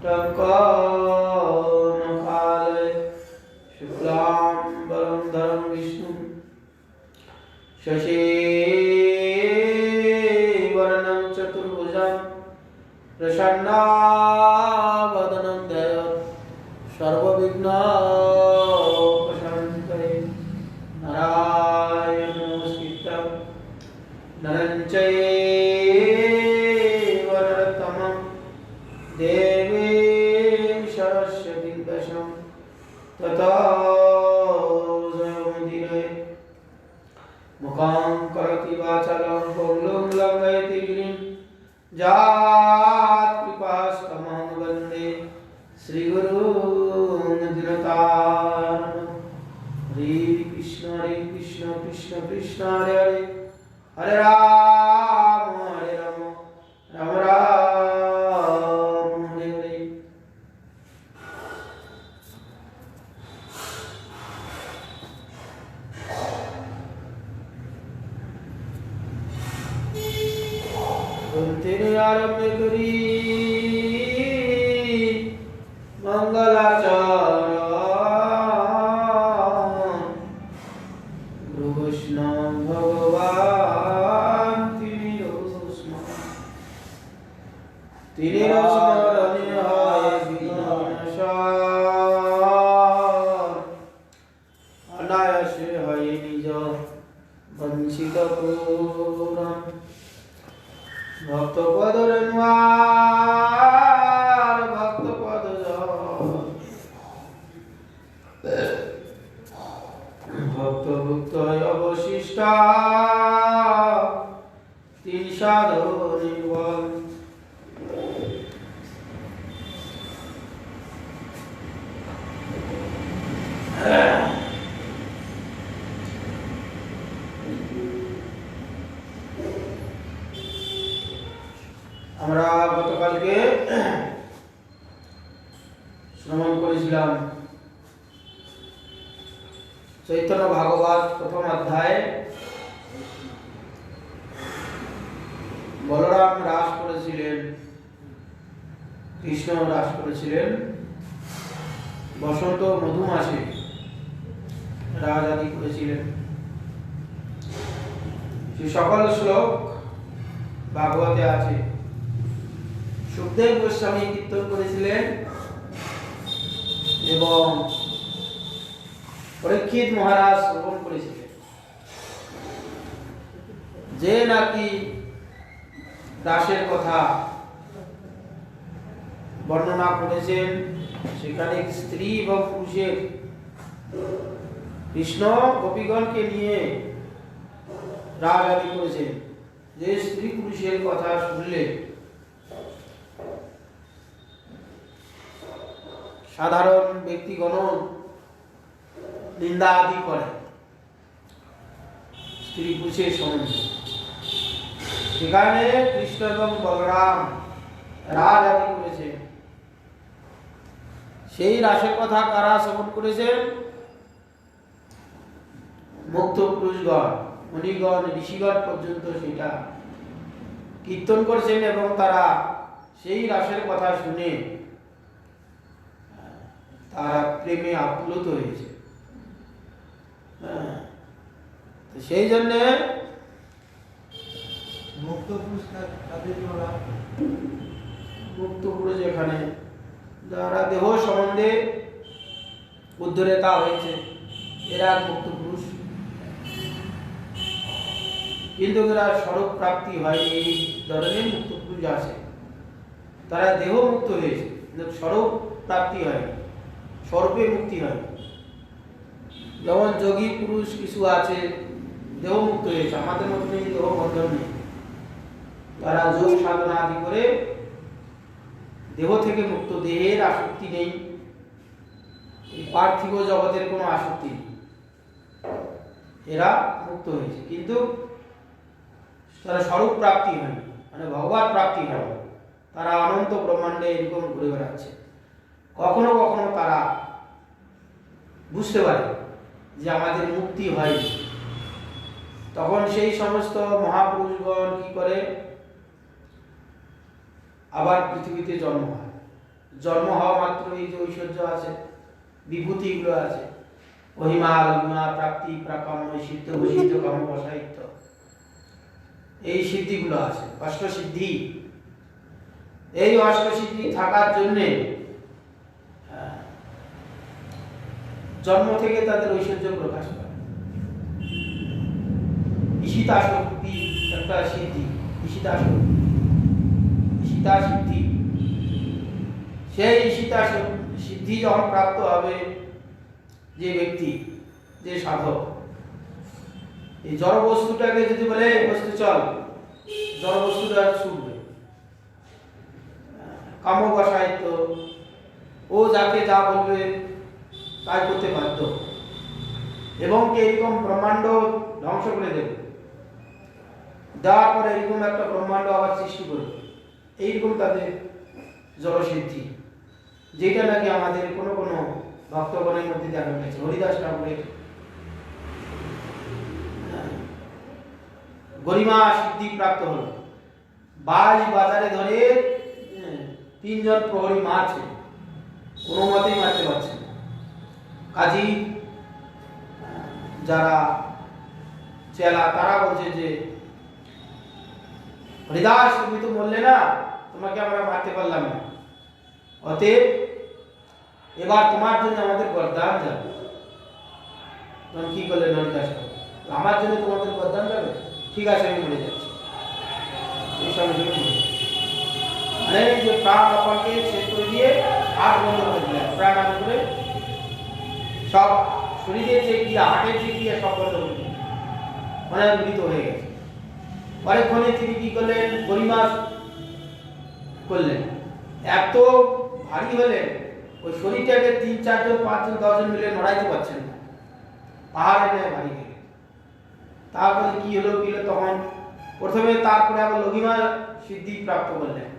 टङ्कनकालय शुक्लाम्बरधरं विष्णुं शशिवर्णं चतुर्भुजं प्रसन्नावदनं ध्यायेत् सर्वविघ्नोपशान्तये नारायणं नमस्कृत्य नरं चैव नरोत्तमं देवीं सरस्वतीं व्यासं ततो जयमुदीरये मुखं करोति वाचालं पङ्गुं लङ्घयति गिरिं यत्कृपातमहं वन्दे श्रीगुरुं दीनतारिणं। हरे कृष्ण कृष्ण कृष्ण हरे हरे हरे राम राम राम हरे हरे। तेरे आरंभ करी मंगलाचरण गुरु वैष्णव भगवान तीन स्मरणीय अनायास है निज वंशित पूर्ण भक्त पद रेणुआर भक्त पद भक्त भुक्त अवशिष्ट तीन साधु निर्बल আমরা গতকালকে শ্রবণ করেছিলাম চৈতন্য ভাগবত প্রথম অধ্যায় বলরাম রাস করেছিলেন, কৃষ্ণ রাস করেছিলেন বসন্ত মধু মাসে রাজ আদি করেছিলেন। সেই সকল শ্লোক ভাগবতে আছে। সুখদেব গোস্বামী কীর্তন করেছিলেন এবং পরীক্ষিত মহারাজ শ্রবণ করেছিলেন। যে নাকি দাসের কথা বর্ণনা করেছেন সেখানে স্ত্রী এবং পুরুষের কৃষ্ণ গোপীগণকে নিয়ে রাগ আদি করেছেন। যে স্ত্রী পুরুষের কথা শুনলে সাধারণ ব্যক্তিগণ নিন্দা আদি করে স্ত্রী পুরুষের সম্বন্ধে, সেখানে কৃষ্ণ এবং বলরাম রাজ আদি করেছে। সেই রাসের কথা কারা শ্রবণ করেছেন? মুক্ত পুরুষগণ, মুনিগণ, ঋষিগণ পর্যন্ত সেটা কীর্তন করেছেন এবং তারা সেই রাসের কথা শুনে তারা প্রেমে আপ্লুত হয়েছে। সেই জন্য মুক্ত পুরুষ এখানে যারা দেহ সম্বন্ধে উদ্ধরেতা হয়েছে এরা মুক্ত পুরুষ, কিন্তু এরা স্বরূপ প্রাপ্তি হয় এই ধরনের মুক্ত পুরুষ আছে। তারা দেহ মুক্ত হয়েছে কিন্তু স্বরূপ প্রাপ্তি হয়, স্বরূপে মুক্তি হয়। যেমন যোগী পুরুষ কিছু আছে দেহ মুক্ত হয়েছে, আমাদের মতো দেহ বন্ধন নেই। তারা যোগ সাধনা আদি করে দেহ থেকে মুক্ত, দেহের আসক্তি নেই, পার্থিব জগতের কোনো আসক্তি নেই, এরা মুক্ত হয়েছে। কিন্তু তারা স্বরূপ প্রাপ্তি হয়নি, মানে ভগবান প্রাপ্তি হয়। তারা অনন্ত ব্রহ্মাণ্ডে এরকম ঘুরে বেড়াচ্ছে। কখনো কখনো তারা বুঝতে পারে যে আমাদের মুক্তি হয়নি, তখন সেই সমস্ত মহাপুরুষগণ কি করে, আবার পৃথিবীতে জন্ম হয়। জন্ম হওয়া মাত্র এই যে ঐশ্বর্য আছে, বিভূতিগুলো আছে, মহিমা লঘিমা প্রাপ্তি প্রাকাম্য সিদ্ধ বসিদ্ধ কাম বসায়িত্ব, এই সিদ্ধিগুলো আছে, অষ্টসিদ্ধি। এই অষ্টসিদ্ধি থাকার জন্যে জন্ম থেকে তাদের ঐশ্বর্য প্রকাশ পায়। ঈশিতা শক্তি একটা সিদ্ধি, ঈশিতা শক্তি, ঈশিতা সিদ্ধি। সেই ঈশিতা সিদ্ধি যখন প্রাপ্ত হবে যে ব্যক্তি, যে সাধক, এই জড় বস্তুটাকে যদি বলে বস্তু চল, জড় বস্তুটা ছুটবে। কাম বসায়িত্ব, ও যাকে যা বলবে তাই করতে বাধ্য, এবং এরকম ব্রহ্মাণ্ড ধ্বংস করে দেবে, দেওয়ার পরে এরকম একটা ব্রহ্মাণ্ড আবার সৃষ্টি করবে। এইরকম তাদের জড়সিদ্ধি, যেটা নাকি আমাদের কোনো কোনো ভক্তগণের মধ্যে দেখা গেছে। হরিদাস ঠাকুরের গরিমা সিদ্ধি প্রাপ্ত হলো। বাজ বাজারে ধরে 3 জন প্রহরী মারছে, কোনো মতেই মারতে পারছে না। কাজী যারা চেলা তারা বলছে যে হরিদাস তুমি তো বললে না, তোমাকে আমরা মারতে পারলাম না, অতএব এবার তোমার জন্য আমাদের বরদান যাবে। তখন কি করলেন হরিদাস, আমার জন্য তোমাদের বরদান যাবে, ঠিক আছে আমি মরে যাচ্ছি। এই সঙ্গে মানে যে প্রাণ অপাকে শেষ করে দিয়ে হাত বন্ধ করে দিলেন, প্রাণ আন করে সব শরীরের যে ক্রিয়া, হাটের যে ক্রিয়া সব বন্ধ করে দিলেন, মানে মৃত হয়ে গেছে। পরেক্ষণে তিনি কি করলেন, গরিমা করলেন, এত ভারী হলেন ওই শরীরটাকে 3, 4 জন 5 জন 10 জন মিলে নড়াইতে পারছেন না, পাহাড়ে নেয় ভারী হয়ে। তারপরে কি হলো তখন প্রথমে, তারপরে আবার লঘিমা সিদ্ধি প্রাপ্ত করলেন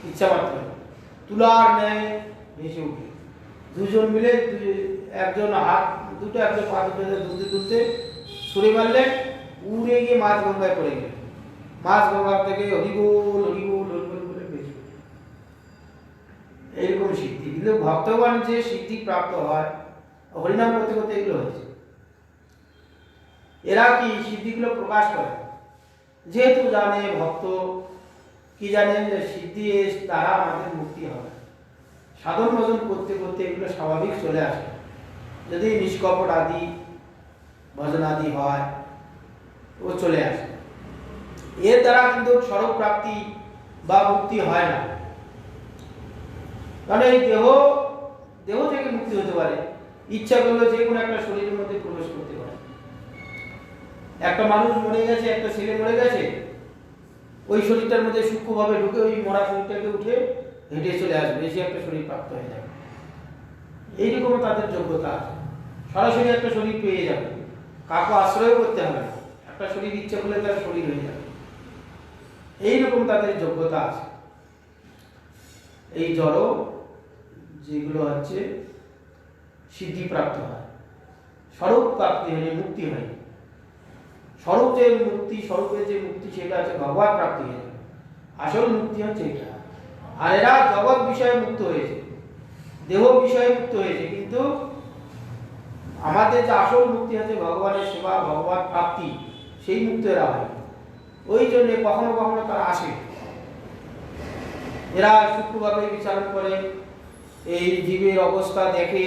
ইচ্ছা মাত্র, তুলার ন্যায় ভেসে উঠে। 2 জন মিলে একজন হাত দুটো, একজন পা দুটো দুলতে দুলতে ছুড়ে মারলেন, উড়ে গিয়ে মাছ গঙ্গায় পড়ে গেলেন। মাছ গঙ্গা থেকে হরিবোল হরিবোল হরিবোল বলে ভেসে উঠে। এইরকম সিদ্ধি। কিন্তু ভক্তগণ যে সিদ্ধি প্রাপ্ত হয় হরিনাম করতে করতে এগুলো হয়েছে। এরা কি সিদ্ধিগুলো প্রকাশ করে, যেহেতু জানে ভক্ত কি জানেন যে সিদ্ধি দ্বারা আমাদের মুক্তি হবে। সাধন ভজন করতে করতে এগুলো স্বাভাবিক চলে আসে। যদি নিষ্কপট আদি ভজন আদি হয় ও চলে আসে। এর দ্বারা কিন্তু স্বরূপ প্রাপ্তি বা মুক্তি হয় না। কারণ এই দেহ থেকে মুক্তি হতে পারে, ইচ্ছা করলে যে কোনো একটা শরীরের মধ্যে প্রবেশ করতে পারে। একটা মানুষ মরে গেছে, একটা ছেলে মরে গেছে, ওই শরীরটার মধ্যে সূক্ষ্মভাবে ঢুকে ওই মরা শরীরটাকে উঠে হেঁটে চলে আসবে, এসে একটা শরীর প্রাপ্ত হয়ে যাবে। এইরকম তাদের যোগ্যতা আছে, সরাসরি একটা শরীর পেয়ে যাবে, কাউকে আশ্রয় করতে হবে না, একটা শরীর ইচ্ছা করলে তার শরীর হয়ে যাবে। এইরকম তাদের যোগ্যতা আছে। এই জড় যেগুলো হচ্ছে সিদ্ধি প্রাপ্ত হয়, স্বরূপ প্রাপ্তি হলে মুক্তি হয়। স্বরূপ যে মুক্তি, স্বরূপের যে মুক্তি সেটা হচ্ছে ভগবান প্রাপ্তি হয়ে যাবে, আসল মুক্তি হচ্ছে এটা। আর এরা জগৎ বিষয়ে মুক্ত হয়েছে, দেহ বিষয়ে মুক্ত হয়েছে, কিন্তু আমাদের যে আসল মুক্তি হচ্ছে ভগবানের সেবা, ভগবান প্রাপ্তি, সেই মুক্ত এরা হয়। ওই জন্য কখনো কখনো তারা আসে, এরা সূক্ষ্মভাবে বিচার করে, এই জীবের অবস্থা দেখে,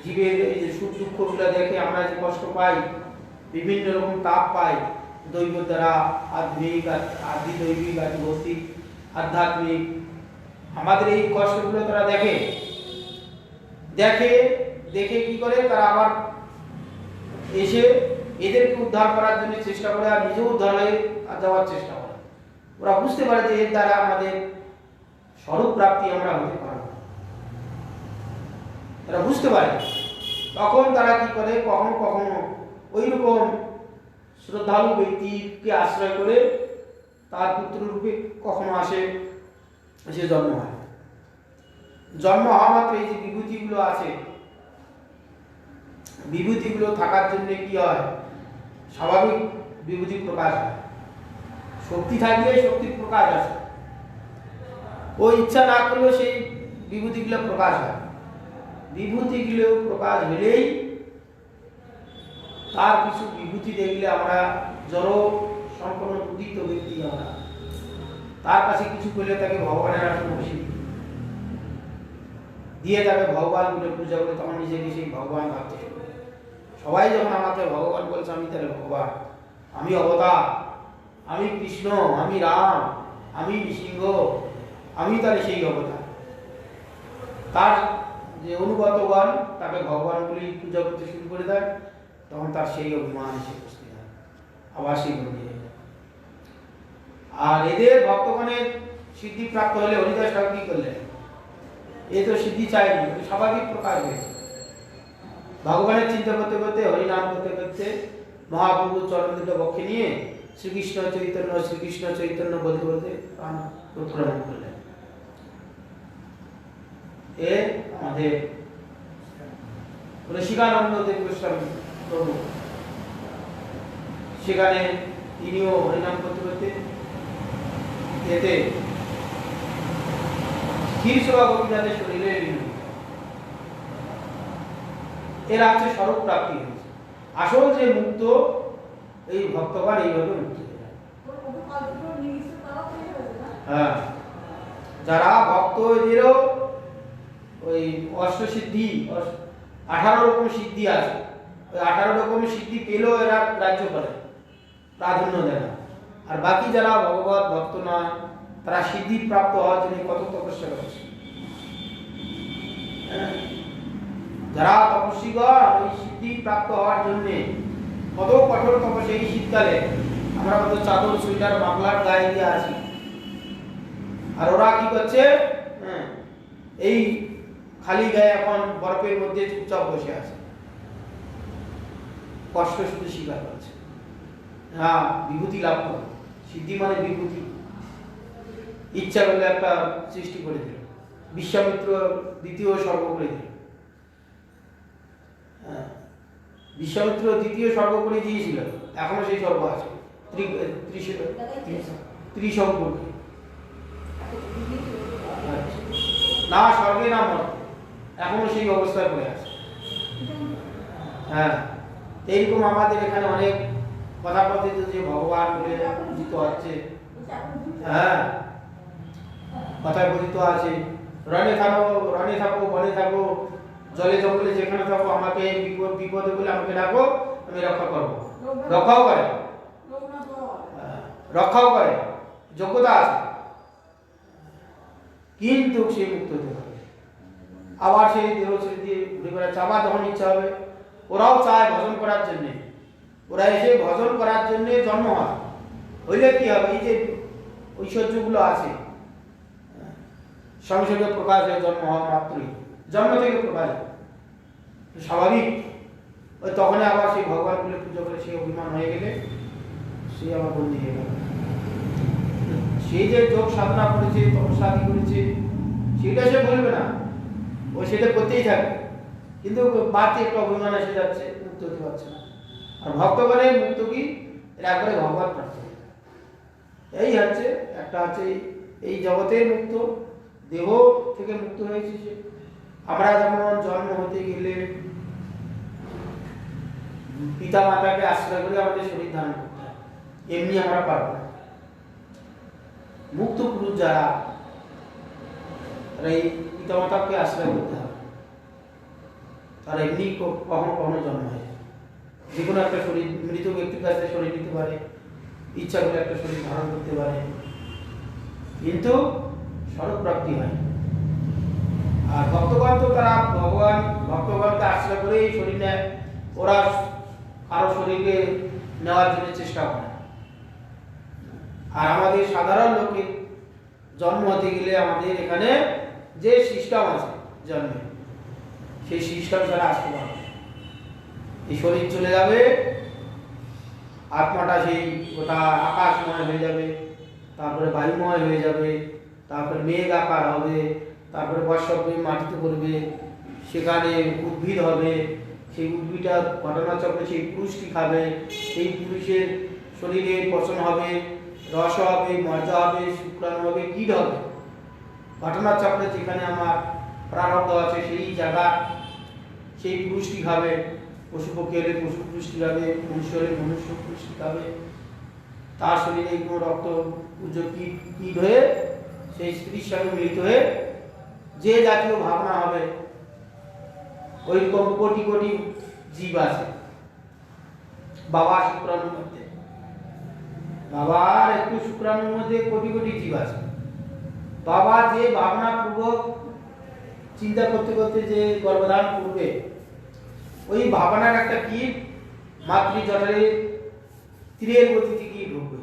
জীবের এই যে সুখ দুঃখগুলো দেখে, আমরা যে কষ্ট পাই, বিভিন্ন রকম তাপ পাই, দৈব দ্বারা আধ্যাত্মিক, আদি দৈবিক, আদি ভৌতিক, আধ্যাত্মিক, আমাদের এই কষ্টগুলো তারা দেখে দেখে কি করে, তারা আবার এসে এদেরকে উদ্ধার করার জন্য চেষ্টা করে, আর নিজেও উদ্ধার হয়ে যাওয়ার চেষ্টা করে। ওরা বুঝতে পারে যে এর দ্বারা আমাদের স্বরূপ প্রাপ্তি আমরা হতে পারব, তারা বুঝতে পারে। তখন তারা কি করে, কখনো কখনো ওই রকম শ্রদ্ধালু ব্যক্তিকে আশ্রয় করে তার পুত্র রূপে কখনো আসে, সে জন্ম হয়। জন্ম হওয়া মাত্র এই যে বিভূতিগুলো আছে, বিভূতিগুলো থাকার জন্য কি হয়, স্বাভাবিক বিভূতি প্রকাশ হয়। শক্তি থাকলে শক্তির প্রকাশ আসে। ও ইচ্ছা না করলেও সেই বিভূতিগুলো প্রকাশ হয়। বিভূতিগুলো প্রকাশ হলেই তার কিছু বিভূতি দেখলে আমরা জড় সম্পন্ন উদিত ব্যক্তি, আমরা তার কাছে কিছু করলে তাকে ভগবানের আসন বসিয়ে দিয়ে তাকে ভগবান বলে পূজা করে, তখন নিজেকে সেই ভগবান ভাবতে শুরু করে। সবাই যখন আমাকে ভগবান বলছে, আমি তাহলে ভগবান, আমি অবতার, আমি কৃষ্ণ, আমি রাম, আমি নৃসিংহ, আমি তাহলে সেই অবতার। তার যে অনুগতগণ তাকে ভগবান বলে পূজা করতে শুরু করে দেয়, তখন তার সেই অভিমান এসে উপস্থিত হয়, আবার সেই বন্দী হয়ে যায়। আর এদের ভক্তগণের সিদ্ধি প্রাপ্ত হলে হরিদাস ঠাকুর কি করলেন? এ তো সিদ্ধি চাইনি, স্বাভাবিক প্রকাশ হয়েছে। ভগবানের চিন্তা করতে করতে, হরিনাম করতে করতে মহাপ্রভুর চরণ দুটো বক্ষে নিয়ে শ্রীকৃষ্ণ চৈতন্য বলতে বলতে প্রণাম করলেন। এ আমাদের রসিকানন্দ দেব গোস্বামী প্রভু, সেখানে তিনিও হরিনাম করতে করতে এতে স্থির সেবা গোপীনাথের শরীরে লীন। এর আছে স্বরূপ প্রাপ্তি হয়েছে। আসল যে মুক্ত, এই ভক্তগণ এইভাবে মুক্ত হয়ে যায়। হ্যাঁ, যারা ভক্ত এদেরও ওই অষ্টসিদ্ধি 18 রকম সিদ্ধি আছে, ওই 18 রকম সিদ্ধি পেলেও এরা রাজ্য করে, প্রাধান্য দেয় না। আর বাকি যারা ভগবত ভক্ত নয়, তারা সিদ্ধি প্রাপ্ত হওয়ার জন্য কত তপস্যা করছে। যারা তপস্বীগণ ওই সিদ্ধি প্রাপ্ত হওয়ার জন্য কত কঠোর তপস্যা। এই শীতকালে আমরা কত চাদর সোয়েটার মাফলার গায়ে দিয়ে আছি, আর ওরা কি করছে? এই খালি গায়ে এখন বরফের মধ্যে চুপচাপ বসে আছে, কষ্ট শুধু স্বীকার করছে। হ্যাঁ, বিভূতি লাভ করে। সিদ্ধি মানে বিভূতি। ইচ্ছা করলে একটা সৃষ্টি করে দিল, বিশ্বামিত্র দ্বিতীয় স্বর্গ করে দিল। বিশ্বামিত্র দ্বিতীয় স্বর্গ করে দিয়েছিল, এখনো সেই স্বর্গ আছে, ত্রিস্বর্গ না, স্বর্গে না মর, এখনো সেই অবস্থায় পড়ে আছে। হ্যাঁ, এইরকম আমাদের এখানে অনেক কথা কথিত যে ভগবান বলে পূজিত হচ্ছে। হ্যাঁ, কথায় কথিত আছে, রণে থাকো বনে থাকো, জলে জঙ্গলে যেখানে থাকো, আমাকে বিপদে বলে আমাকে ডাকো, আমি রক্ষা করবো। রক্ষাও করে, যোগ্যতা আছে, কিন্তু সে মুক্ত হতে হবে। আবার সেই দেহ ছেড়ে দিয়ে ঘুরে বেড়াচ্ছে, আবার যখন ইচ্ছা হবে। ওরাও চায় ভজন করার জন্যে, ওরা এসে ভজন করার জন্যে জন্ম হয়। হইলে কি হবে? এই যে ঐশ্বর্যগুলো আছে, সঙ্গে সঙ্গে প্রকাশ হয়ে জন্ম হওয়া মাত্রই, জন্ম থেকে প্রকাশ স্বাভাবিক। ওই তখনই আবার সেই ভগবান বলে পুজো করে সে অভিমান হয়ে গেলে সে আবার বন্দী হয়ে গেল। সেই যে যোগ সাধনা করেছে, তপস্যাদি করেছে, সেটা সে বলবে না, ও সেটা করতেই থাকে, কিন্তু বাড়তি একটা অভিমান এসে যাচ্ছে, মুক্ত হতে পারছে না। আর ভক্তগণের মুক্ত কি? এরা একবারে ভগবান প্রাপ্ত। এই হচ্ছে একটা, হচ্ছে এই জগতের মুক্ত, দেহ থেকে মুক্ত হয়েছে সে। আমরা যেমন জন্ম হতে গেলে পিতা মাতাকে আশ্রয় করে আমাদের শরীর ধারণ করতে হয়, এমনি আমরা পারবো না। মুক্ত পুরুষ যারা, এই পিতা মাতাকে আশ্রয় করতে হবে, তারা এমনি কখনো কখনো জন্ম হয়। যে কোনো একটা শরীর, মৃত ব্যক্তির কাছে শরীর নিতে পারে, ইচ্ছা করে একটা শরীর ধারণ করতে পারে, কিন্তু স্বরূপ প্রাপ্তি হয়। আর ভক্তগণ তো তারা ভগবান ভক্তগণকে আশ্রয় করে এই শরীর নেয়, ওরা কারো শরীরকে নেওয়ার জন্য চেষ্টা করে। আর আমাদের সাধারণ লোকের জন্ম হতে গেলে আমাদের এখানে যে সিস্টেম আছে জন্মে, সেই সিস্টেম ছাড়া আসতে পারবে। এই শরীর চলে যাবে, আত্মাটা সেই ওটা আকাশময় হয়ে যাবে, তারপরে বায়ুময় হয়ে যাবে, তারপরে মেঘ আকার হবে, তারপরে বর্ষাবে মাটিতে পড়বে, সেখানে উদ্ভিদ হবে, সেই উদ্ভিদটা ঘটনাচক্রে সেই পুরুষটি খাবে, সেই পুরুষের শরীরে পচন হবে, রস হবে, মজা হবে, শুক্রাণু হবে, কীট হবে। ঘটনাচক্রে যেখানে আমার প্রারব্ধ আছে সেই জায়গা সেই পুরুষটি খাবে, পশু পক্ষী হলে পশু পুরুষটি খাবে, মনুষ্য হলে মনুষ্য পুরুষটি খাবে। তার শরীরে কোনো রক্ত কীট হয়ে সেই স্ত্রীর সঙ্গে মিলিত হয়ে যে জাতীয় ভাবনা হবে, ওইরকম কোটি কোটি জীব আছে বাবার শুক্রাণুর মধ্যে। বাবার একটু শুক্রাণুর মধ্যে কোটি কোটি জীব আছে। বাবা যে ভাবনা পূর্বক চিন্তা করতে করতে যে গর্ভধারণ করবে, ওই ভাবনার একটা কীট মাতৃজঠরে তীরের গতিতে গিয়ে ঢুকবে।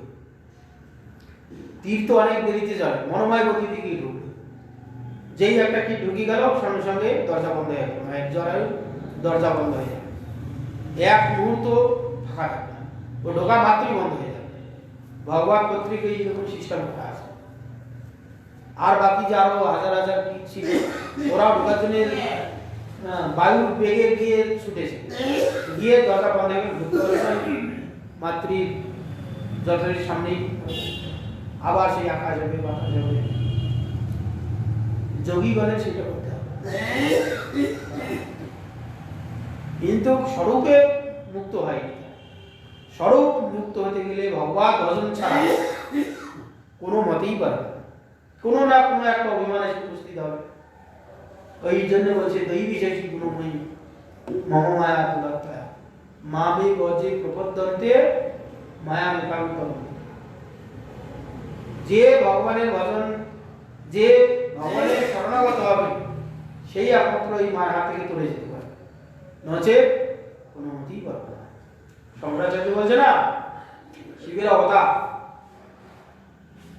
তীর তো অনেক দেরিতে যাবে, মনোময় গতিতে গিয়ে ঢুকবে। যেই একটা কীট ঢুকে গেল, সঙ্গে সঙ্গে দরজা বন্ধ হয়ে যাবে, মায়ের জরায়ু দরজা বন্ধ হয়ে যাবে, এক মুহূর্ত ফাঁকা থাকবে না, ও ঢোকা মাত্রই বন্ধ হয়ে যাবে। ভগবান কর্তৃক এইরকম সিস্টেম করা আছে। আর বাকি যে আরো হাজার হাজার কীট ছিল, ওরাও ঢোকার জন্য বায়ুর বেগে গিয়ে ছুটেছে, গিয়ে দরজা বন্ধ হয়ে ঢুকতে পারবে মাতৃ জঠরের সামনেই। আবার সেই আকাশ হবে, বাতাস হবে। যোগী বলে সেটা করতে হবে, কিন্তু স্বরূপে মুক্ত হয়নি। স্বরূপ মুক্ত হতে গেলে ভগবত ভজন ছাড়া কোনো মতেই পারে না, কোনো না কোনো একটা অভিমানে উপস্থিত হবে। ওই জন্য বলছে দৈবী শেষী গুণময়ী মম মায়া তুলাত্ময়া মা বে গজে প্রপদ্যন্তে মায়া মেকান্তম। যে ভগবানের ভজন, যে ভগবানের শরণাগত হবে, সেই একমাত্র এই মায়ের হাত থেকে তুলে যেতে পারে, নচেত কোনো মতেই পারবে না। শঙ্করাচার্য বলছে না, শিবের অবতার,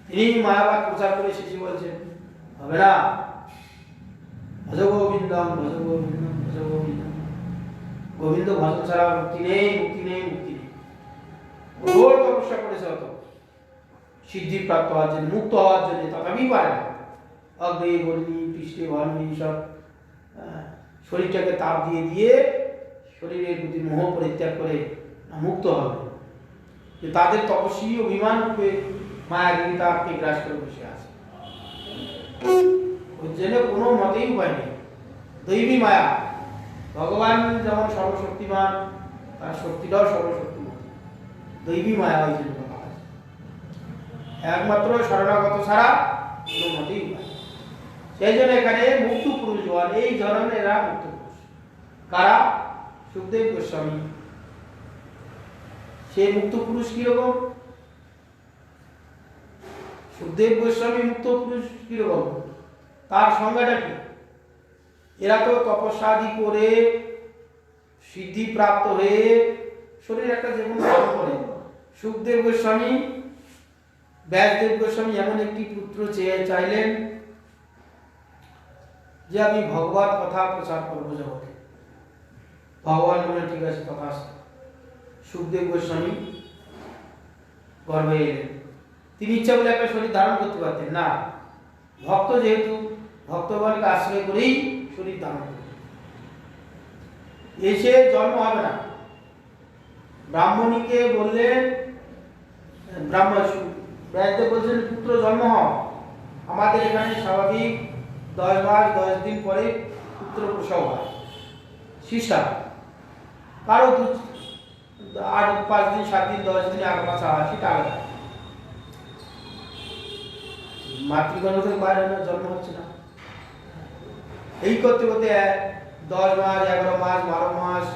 তিনি মায়াবাদ প্রচার করে শেষে বলছেন হবে না, ভজ গোবিন্দম ভজ গোবিন্দম ভজ গোবিন্দম। গোবিন্দ ভজন ছাড়া মুক্তি নেই, মুক্তি নেই, মুক্তি নেই। ঘোর তপস্যা করেছে অত সিদ্ধি প্রাপ্ত হওয়ার জন্য, মুক্ত হওয়ার জন্য, তথাপি পারে না। অগ্নি বর্ণি পৃষ্ঠে বর্ণি সব শরীরটাকে তাপ দিয়ে দিয়ে শরীরের প্রতি মোহ পরিত্যাগ করে মুক্ত হবে। তাদের তপস্বী অভিমান রূপে মায়াগিরি তাপকে গ্রাস করে বসে আছে। ওর জন্য কোনো মতেই উপায় নেই। দৈবী মায়া, ভগবান যেমন সর্বশক্তিমান, তার শক্তিটাও সর্বশক্তিমান। দৈবী মায়া ওই জন্য কথা আছে, একমাত্র শরণাগত ছাড়া কোনো মতেই উপায়। সেই জন্য এখানে মুক্ত পুরুষ বল, এই ধরনের এরা মুক্ত পুরুষ। কারা? সুখদেব গোস্বামী। সেই মুক্ত পুরুষ কিরকম? সুখদেব গোস্বামী মুক্ত পুরুষ কিরকম, তার সংজ্ঞাটা কি? এরা তো তপস্যাদি করে সিদ্ধি প্রাপ্ত হয়ে শরীর একটা যেমন ধারণ করে। সুখদেব গোস্বামী, ব্যাসদেব গোস্বামী এমন একটি পুত্র চাইলেন যে আমি ভগবত কথা প্রচার করবো জগতে। ভগবান বলে ঠিক আছে, কথা আছে। সুখদেব গোস্বামী গর্ভে এলেন। তিনি ইচ্ছা বলে একটা শরীর ধারণ করতে পারতেন না, ভক্ত যেহেতু ভক্তগণকে আশ্রয় করেই শরীর ধারণ করতেন। এসে জন্ম হবে না, ব্রাহ্মণীকে বললেন, ব্যাসদেব বলছেন পুত্র জন্ম হয়। আমাদের এখানে স্বাভাবিক 10 মাস 10 দিন পরে পুত্র প্রসব হয়, শিশা। কারো 8 5 দিন 7 দিন 10 দিন আগে বাচ্চা হয়, সেটা আলাদা। মাতৃগণের বাইরে না, জন্ম হচ্ছে না। এই করতে করতে 10 মাস 11 মাস 12 মাস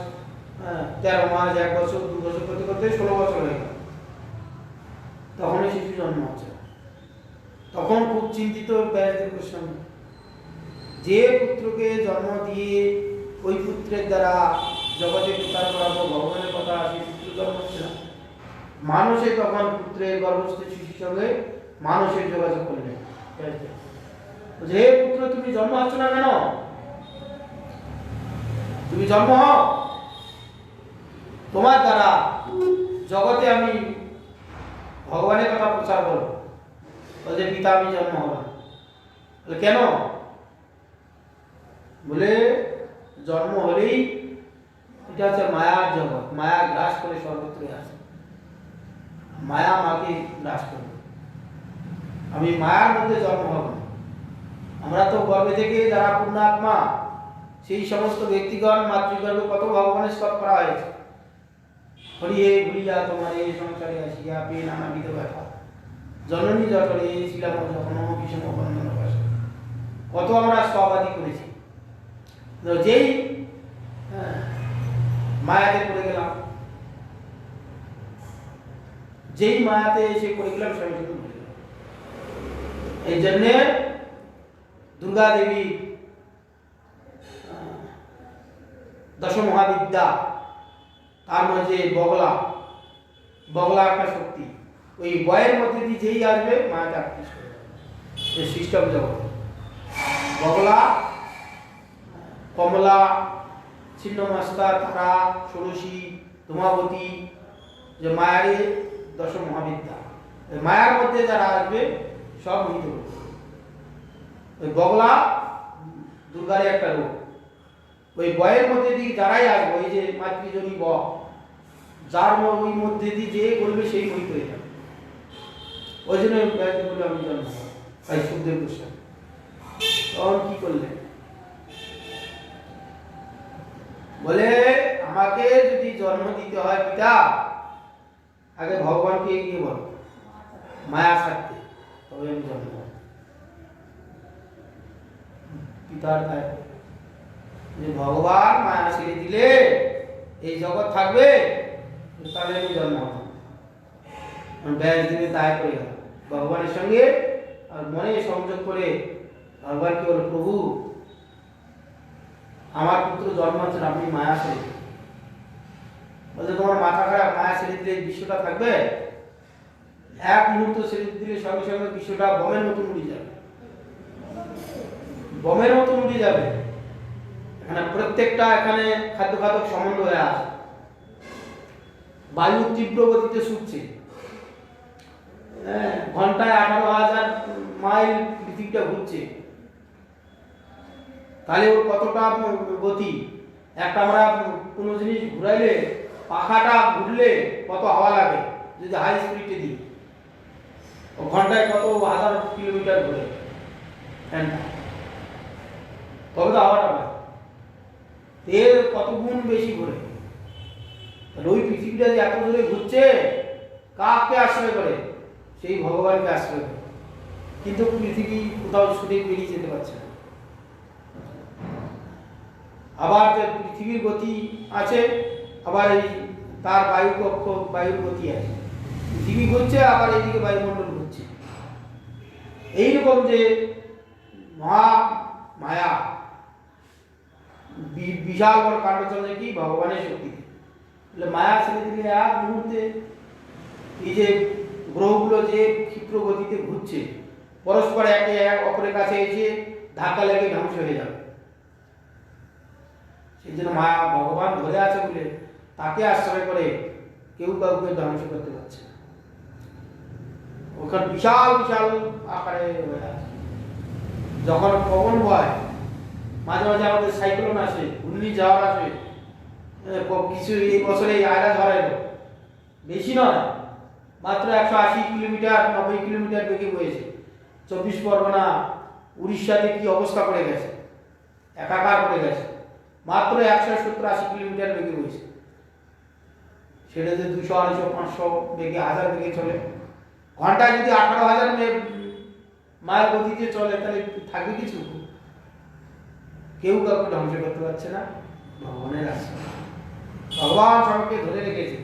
13 মাস 1 বছর 2 বছর করতে করতে 16 বছর হয়ে গেল, তখনই শিশু জন্ম হচ্ছে। তখন খুব চিন্তিত ব্যাসদেব গোস্বামী, যে পুত্রকে জন্ম দিয়ে ওই পুত্রের দ্বারা জগতে প্রচার করাবো ভগবানের কথা, সেই পুত্র জন্ম হচ্ছে না। মানুষে তখন পুত্রের গর্ভস্থ শিশুর সঙ্গে মানুষের যোগাযোগ করলেন। যে পুত্র তুমি জন্ম হচ্ছ না কেন? তুমি জন্ম হও, তোমার দ্বারা জগতে আমি ভগবানের কথা প্রচার করবো। বলছে পিতা আমি জন্ম হব না। কেন? বলে জন্ম হলেই এটা হচ্ছে মায়ার জগৎ, মায়া গ্রাস করে সর্বত্র আসে, মায়া মাকে গ্রাস করবে, আমি মায়ার মধ্যে জন্ম হব না। আমরা তো গর্ভে থেকে যারা পূর্ণাত্মা, সেই সমস্ত ব্যক্তিগণ মাতৃগর্ভে কত ভগবানের স্তব করা হয়েছে। হরিয়ে ভুলিয়া তোমার এই সংসারে আসিয়া পেয়ে নানাবিধ ব্যথা, জননী জঠরে ছিলাম যখন বিষম বন্ধন পাশে, কত আমরা স্তবাদি করেছি। তো যেই মায়াতে পড়ে গেলাম, যেই মায়াতে এসে পড়ে গেলাম সবাই ভুলে গেলাম। এই জন্যে দুর্গা দেবী দশ মহাবিদ্যা, তার মধ্যে বগলা, বগলা একটা শক্তি, ওই বয়ের মধ্যে দিয়ে যেই আসবে মায়াকে আকৃষ্ট করে যাবে। সিস্টেম জগৎ বগলা, কমলা, ছিন্নমস্তা, তারা, ষোড়শী, ধূমাবতী, যে মায়ারে দশ মহাবিদ্যা, মায়ার মধ্যে যারা আসবে সব মোহিত করবে। ওই বগলা দুর্গার একটা রূপ, ওই বয়ের মধ্যে দিয়ে যারাই আসবে, ওই যে মাতৃজনী ব, যার ওই মধ্যে দিয়ে যে বলবে সেই মোহিত হয়ে যাবে। ওই জন্য বলে আমি জন্ম তাই সুখদেব গোস্বামী তখন কি করলেন, বলে আমাকে যদি জন্ম দিতে হয় পিতা, আগে ভগবানকে গিয়ে বলো মায়া ছাড়তে, তবে আমি জন্ম। পিতার তাই যে ভগবান মায়া ছেড়ে দিলে এই জগৎ থাকবে, তাহলে আমি জন্ম হব। ব্যাস দিনে তাই করে গেল ভগবানের সঙ্গে, আর মনে সংযোগ করে ভগবানকে বলো প্রভু আমার পুত্র জন্মাচ্ছেন, আপনি মায়া ছেড়ে দিন। বলছে তোমার মাথা খারাপ, মায়া ছেড়ে দিলে বিশ্বটা থাকবে? এক মুহূর্ত ছেড়ে দিলে সঙ্গে সঙ্গে বিশ্বটা বোমের মতন উড়ে যাবে, বোমের মতন উড়ে যাবে। এখানে প্রত্যেকটা এখানে খাদ্যঘাতক সম্বন্ধ হয়ে আছে। বায়ু তীব্র গতিতে ছুটছে, ঘন্টায় 18,000 মাইল পৃথিবীটা ঘুরছে, তাহলে ওর কতটা গতি। একটা আমরা কোনো জিনিস ঘুরাইলে, পাখাটা ঘুরলে কত হাওয়া লাগে, যদি হাই স্পিডে দিই ও ঘন্টায় কত হাজার কিলোমিটার ঘুরে ফ্যানটা, তবে তো হাওয়াটা পায়, এর কত গুণ বেশি ঘুরে। ওই পৃথিবীটা যে এত দূরে ঘুরছে, কাকে আশ্রয় করে? সেই ভগবানকে আশ্রয় করে। কিন্তু পৃথিবী কোথাও ছুটে বেরিয়ে যেতে পারছে না। আবার পৃথিবীর গতি আছে, আবার এই তার বায়ু কক্ষ, বায়ুর গতি আছে, পৃথিবী ঘুরছে আবার এইদিকে বায়ুমণ্ডল ঘুরছে। এইরকম যে মহা মায়া, বিশাল বড় কাণ্ড চলে কি ভগবানের শক্তি। মায়া ছেড়ে দিলে এক মুহূর্তে এই যে গ্রহগুলো যে ক্ষিপ্র গতিতে ঘুরছে, পরস্পর একে এক অপরের কাছে এসে ধাক্কা লেগে ধ্বংস হয়ে যাবে। সেই জন্য মায়া ভগবান ধরে আছে বলে তাকে আশ্রয় করে কেউ কাউকে ধ্বংস করতে পারছে না। ওখানে বিশাল বিশাল আকারে হয়ে আছে। যখন পবন বয়, মাঝে মাঝে আমাদের সাইক্লোন আসে, ঘূর্ণিঝড় আসে, কিছু এই বছরে আয়লা ঝড় এলো, বেশি নয়, মাত্র 180 কিলোমিটার 90 কিলোমিটার বেগে বয়েছে। 24 পরগনা, উড়িষ্যাতে কি অবস্থা পড়ে গেছে, একাকার পড়ে গেছে। মাত্র 170-80 কিলোমিটার বেগে বয়েছে। সেটা যে 200, 250, 500 বেগে, 1000 বেগে চলে, ঘন্টায় যদি 18,000 মাইল গতিতে চলে, তাহলে থাকবে কিছু? কেউ কাউকে ধ্বংস করতে পারছে না। ভগবানের আশ্রয়, ভগবান সবাইকে ধরে রেখেছে।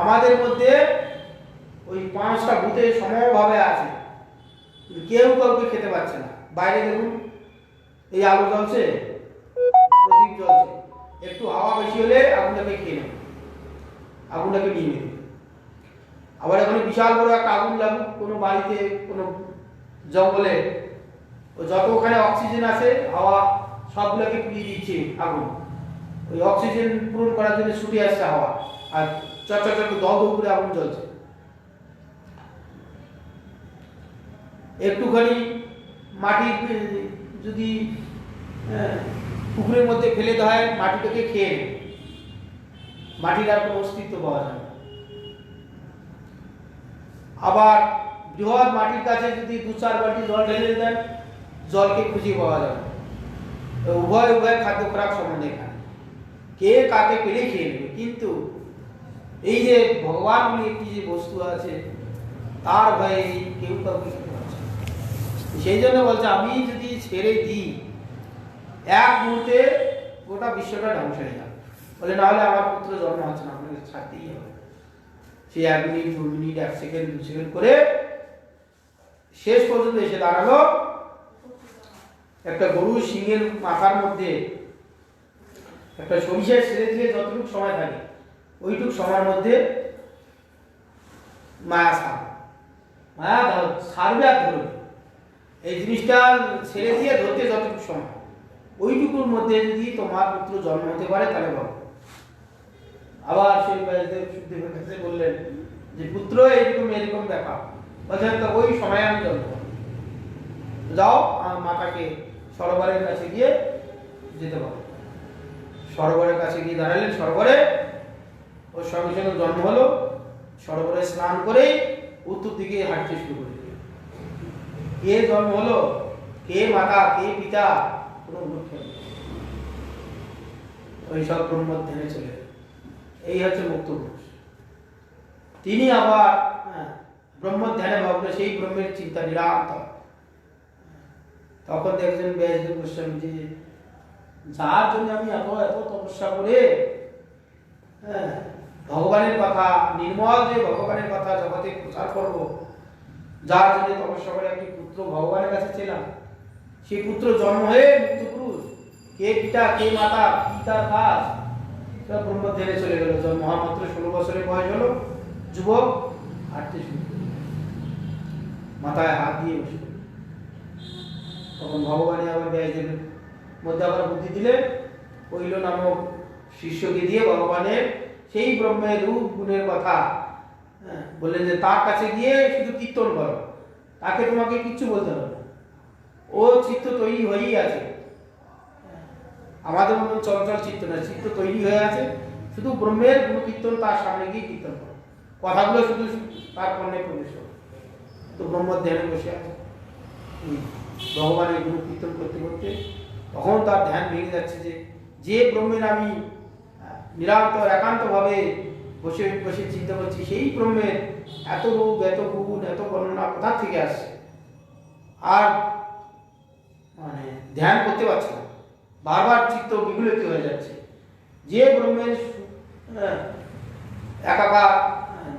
আমাদের মধ্যে ওই 5টা ভূতে সমভাবে আছে, কেউ কাউকে খেতে পারছে না। বাইরে দেখুন, এই আলো জ্বলছে, প্রদীপ জ্বলছে, একটু হাওয়া বেশি হলে আগুনটাকে খেয়ে নেবে, আগুনটাকে নিয়ে নেবে। আবার এখানে বিশাল বড় একটা আগুন লাগুক কোনো বাড়িতে, কোনো জঙ্গলে, ও যত ওখানে অক্সিজেন আছে, হাওয়া সবগুলোকে পুড়িয়ে দিচ্ছে আগুন। ওই অক্সিজেন পূরণ করার জন্য ছুটে আসছে হাওয়া, আর চট দহ করে আগুন জ্বলছে। একটুখানি মাটি যদি পুকুরের মধ্যে ফেলে দেওয়া হয়, মাটিটাকে খেয়ে নেয়, মাটির আর কোনো অস্তিত্ব পাওয়া যায় না। আবার বৃহৎ মাটির কাছে যদি 2-4 বালতি জল ঢেলে দেন, জলকে খুঁজে পাওয়া যাবে। উভয় উভয় খাদ্য খোরাক সম্বন্ধে খায়, কে কাকে পেলে খেয়ে নেবে। কিন্তু এই যে ভগবান বলে একটি যে বস্তু আছে, তার ভয়ে কেউ কাউকে শুনতে পাচ্ছে না। সেই জন্য বলছে আমি যদি ছেড়ে দিই, এক মুহূর্তে গোটা বিশ্বটা ধ্বংস হয়ে যাবে। বলে না হলে আমার পুত্র জন্ম হচ্ছে না, আপনাকে ছাড়তেই হবে। সে 1 মিনিট 2 মিনিট 1 সেকেন্ড 2 সেকেন্ড করে শেষ পর্যন্ত এসে দাঁড়ালো একটা গরু সিংহের মাথার মধ্যে একটা সরিষার ছেড়ে দিয়ে যতটুকু সময় থাকে, ওইটুক সময়ের মধ্যে মায়া সারবে আর ধরবে। এই জিনিসটা ছেড়ে দিয়ে ধরতে যতটুকু সময়, ওইটুকুর মধ্যে যদি তোমার পুত্র জন্ম হতে পারে তাহলে বলো। আবার সেই সুখদেবের কাছে বললেন যে পুত্র এরকম এরকম ব্যাপার, বলছেন তো ওই সময় আমি জন্ম যাও, আমার মাতাকে সরোবরের কাছে গিয়ে যেতে পারো। সরোবরের কাছে গিয়ে দাঁড়ালেন, সরোবরে ওর সঙ্গে সঙ্গে জন্ম হলো। সরোবরে স্নান করে উত্তর দিকে হাঁটতে শুরু করে দিল। কে জন্ম হলো, কে মাতা, কে পিতা, কোনো উল্লেখ নেই। ওই সব ব্রহ্ম ধ্যানে চলে গেল। এই হচ্ছে মুক্ত পুরুষ। তিনি আবার ব্রহ্ম ধ্যানে ভাবলে সেই ব্রহ্মের চিন্তা নিরান্তর। তখন দেখছেন ব্যাসদেব গোস্বামী যে যার জন্য আমি এত এত তপস্যা করে ভগবানের কথা, নির্মল যে ভগবানের কথা জগতে প্রচার করব, যার জন্য তপস্যা করে একটি পুত্র ভগবানের কাছে ছিলাম, সেই পুত্র জন্ম হয়ে মুক্ত পুরুষ, কে পিতা কে মাতা, কি তার কাজ, সব ব্রহ্ম ধ্যানে চলে গেল। যখন মহামাত্র 16 বছরের বয়স হলো, যুবক হাঁটতে শুরু করল, মাথায় হাত দিয়ে বসে। তখন ভগবানের আবার ব্যাসদেবের মধ্যে আবার বুদ্ধি দিলেন, কৈল নামক শিষ্যকে দিয়ে ভগবানের সেই ব্রহ্মের রূপ গুণের কথা বললেন যে তার কাছে গিয়ে শুধু কীর্তন করো, তাকে তোমাকে কিচ্ছু বলতে হবে না, ও চিত্ত তৈরি হয়েই আছে। আমাদের মতন চঞ্চল চিত্ত না, চিত্ত তৈরি হয়ে আছে, শুধু ব্রহ্মের গুণ কীর্তন তার সামনে গিয়ে কীর্তন করো, কথাগুলো শুধু তার কর্ণে প্রবেশ করো। তো ব্রহ্ম ধ্যানে বসে আছে, ভগবানের গুণ কীর্তন করতে করতে তখন তার ধ্যান ভেঙে যাচ্ছে যে ব্রহ্মের আমি নিরন্তর একান্তভাবে বসে বসে চিন্তা করছি, সেই ব্রহ্মের এত রূপ, এত গুণ, এত বর্ণনা কোথা থেকে আসছে, আর মানে ধ্যান করতে পারছে না, বারবার চিত্ত বিগলিত হয়ে যাচ্ছে। যে ব্রহ্মের একাকার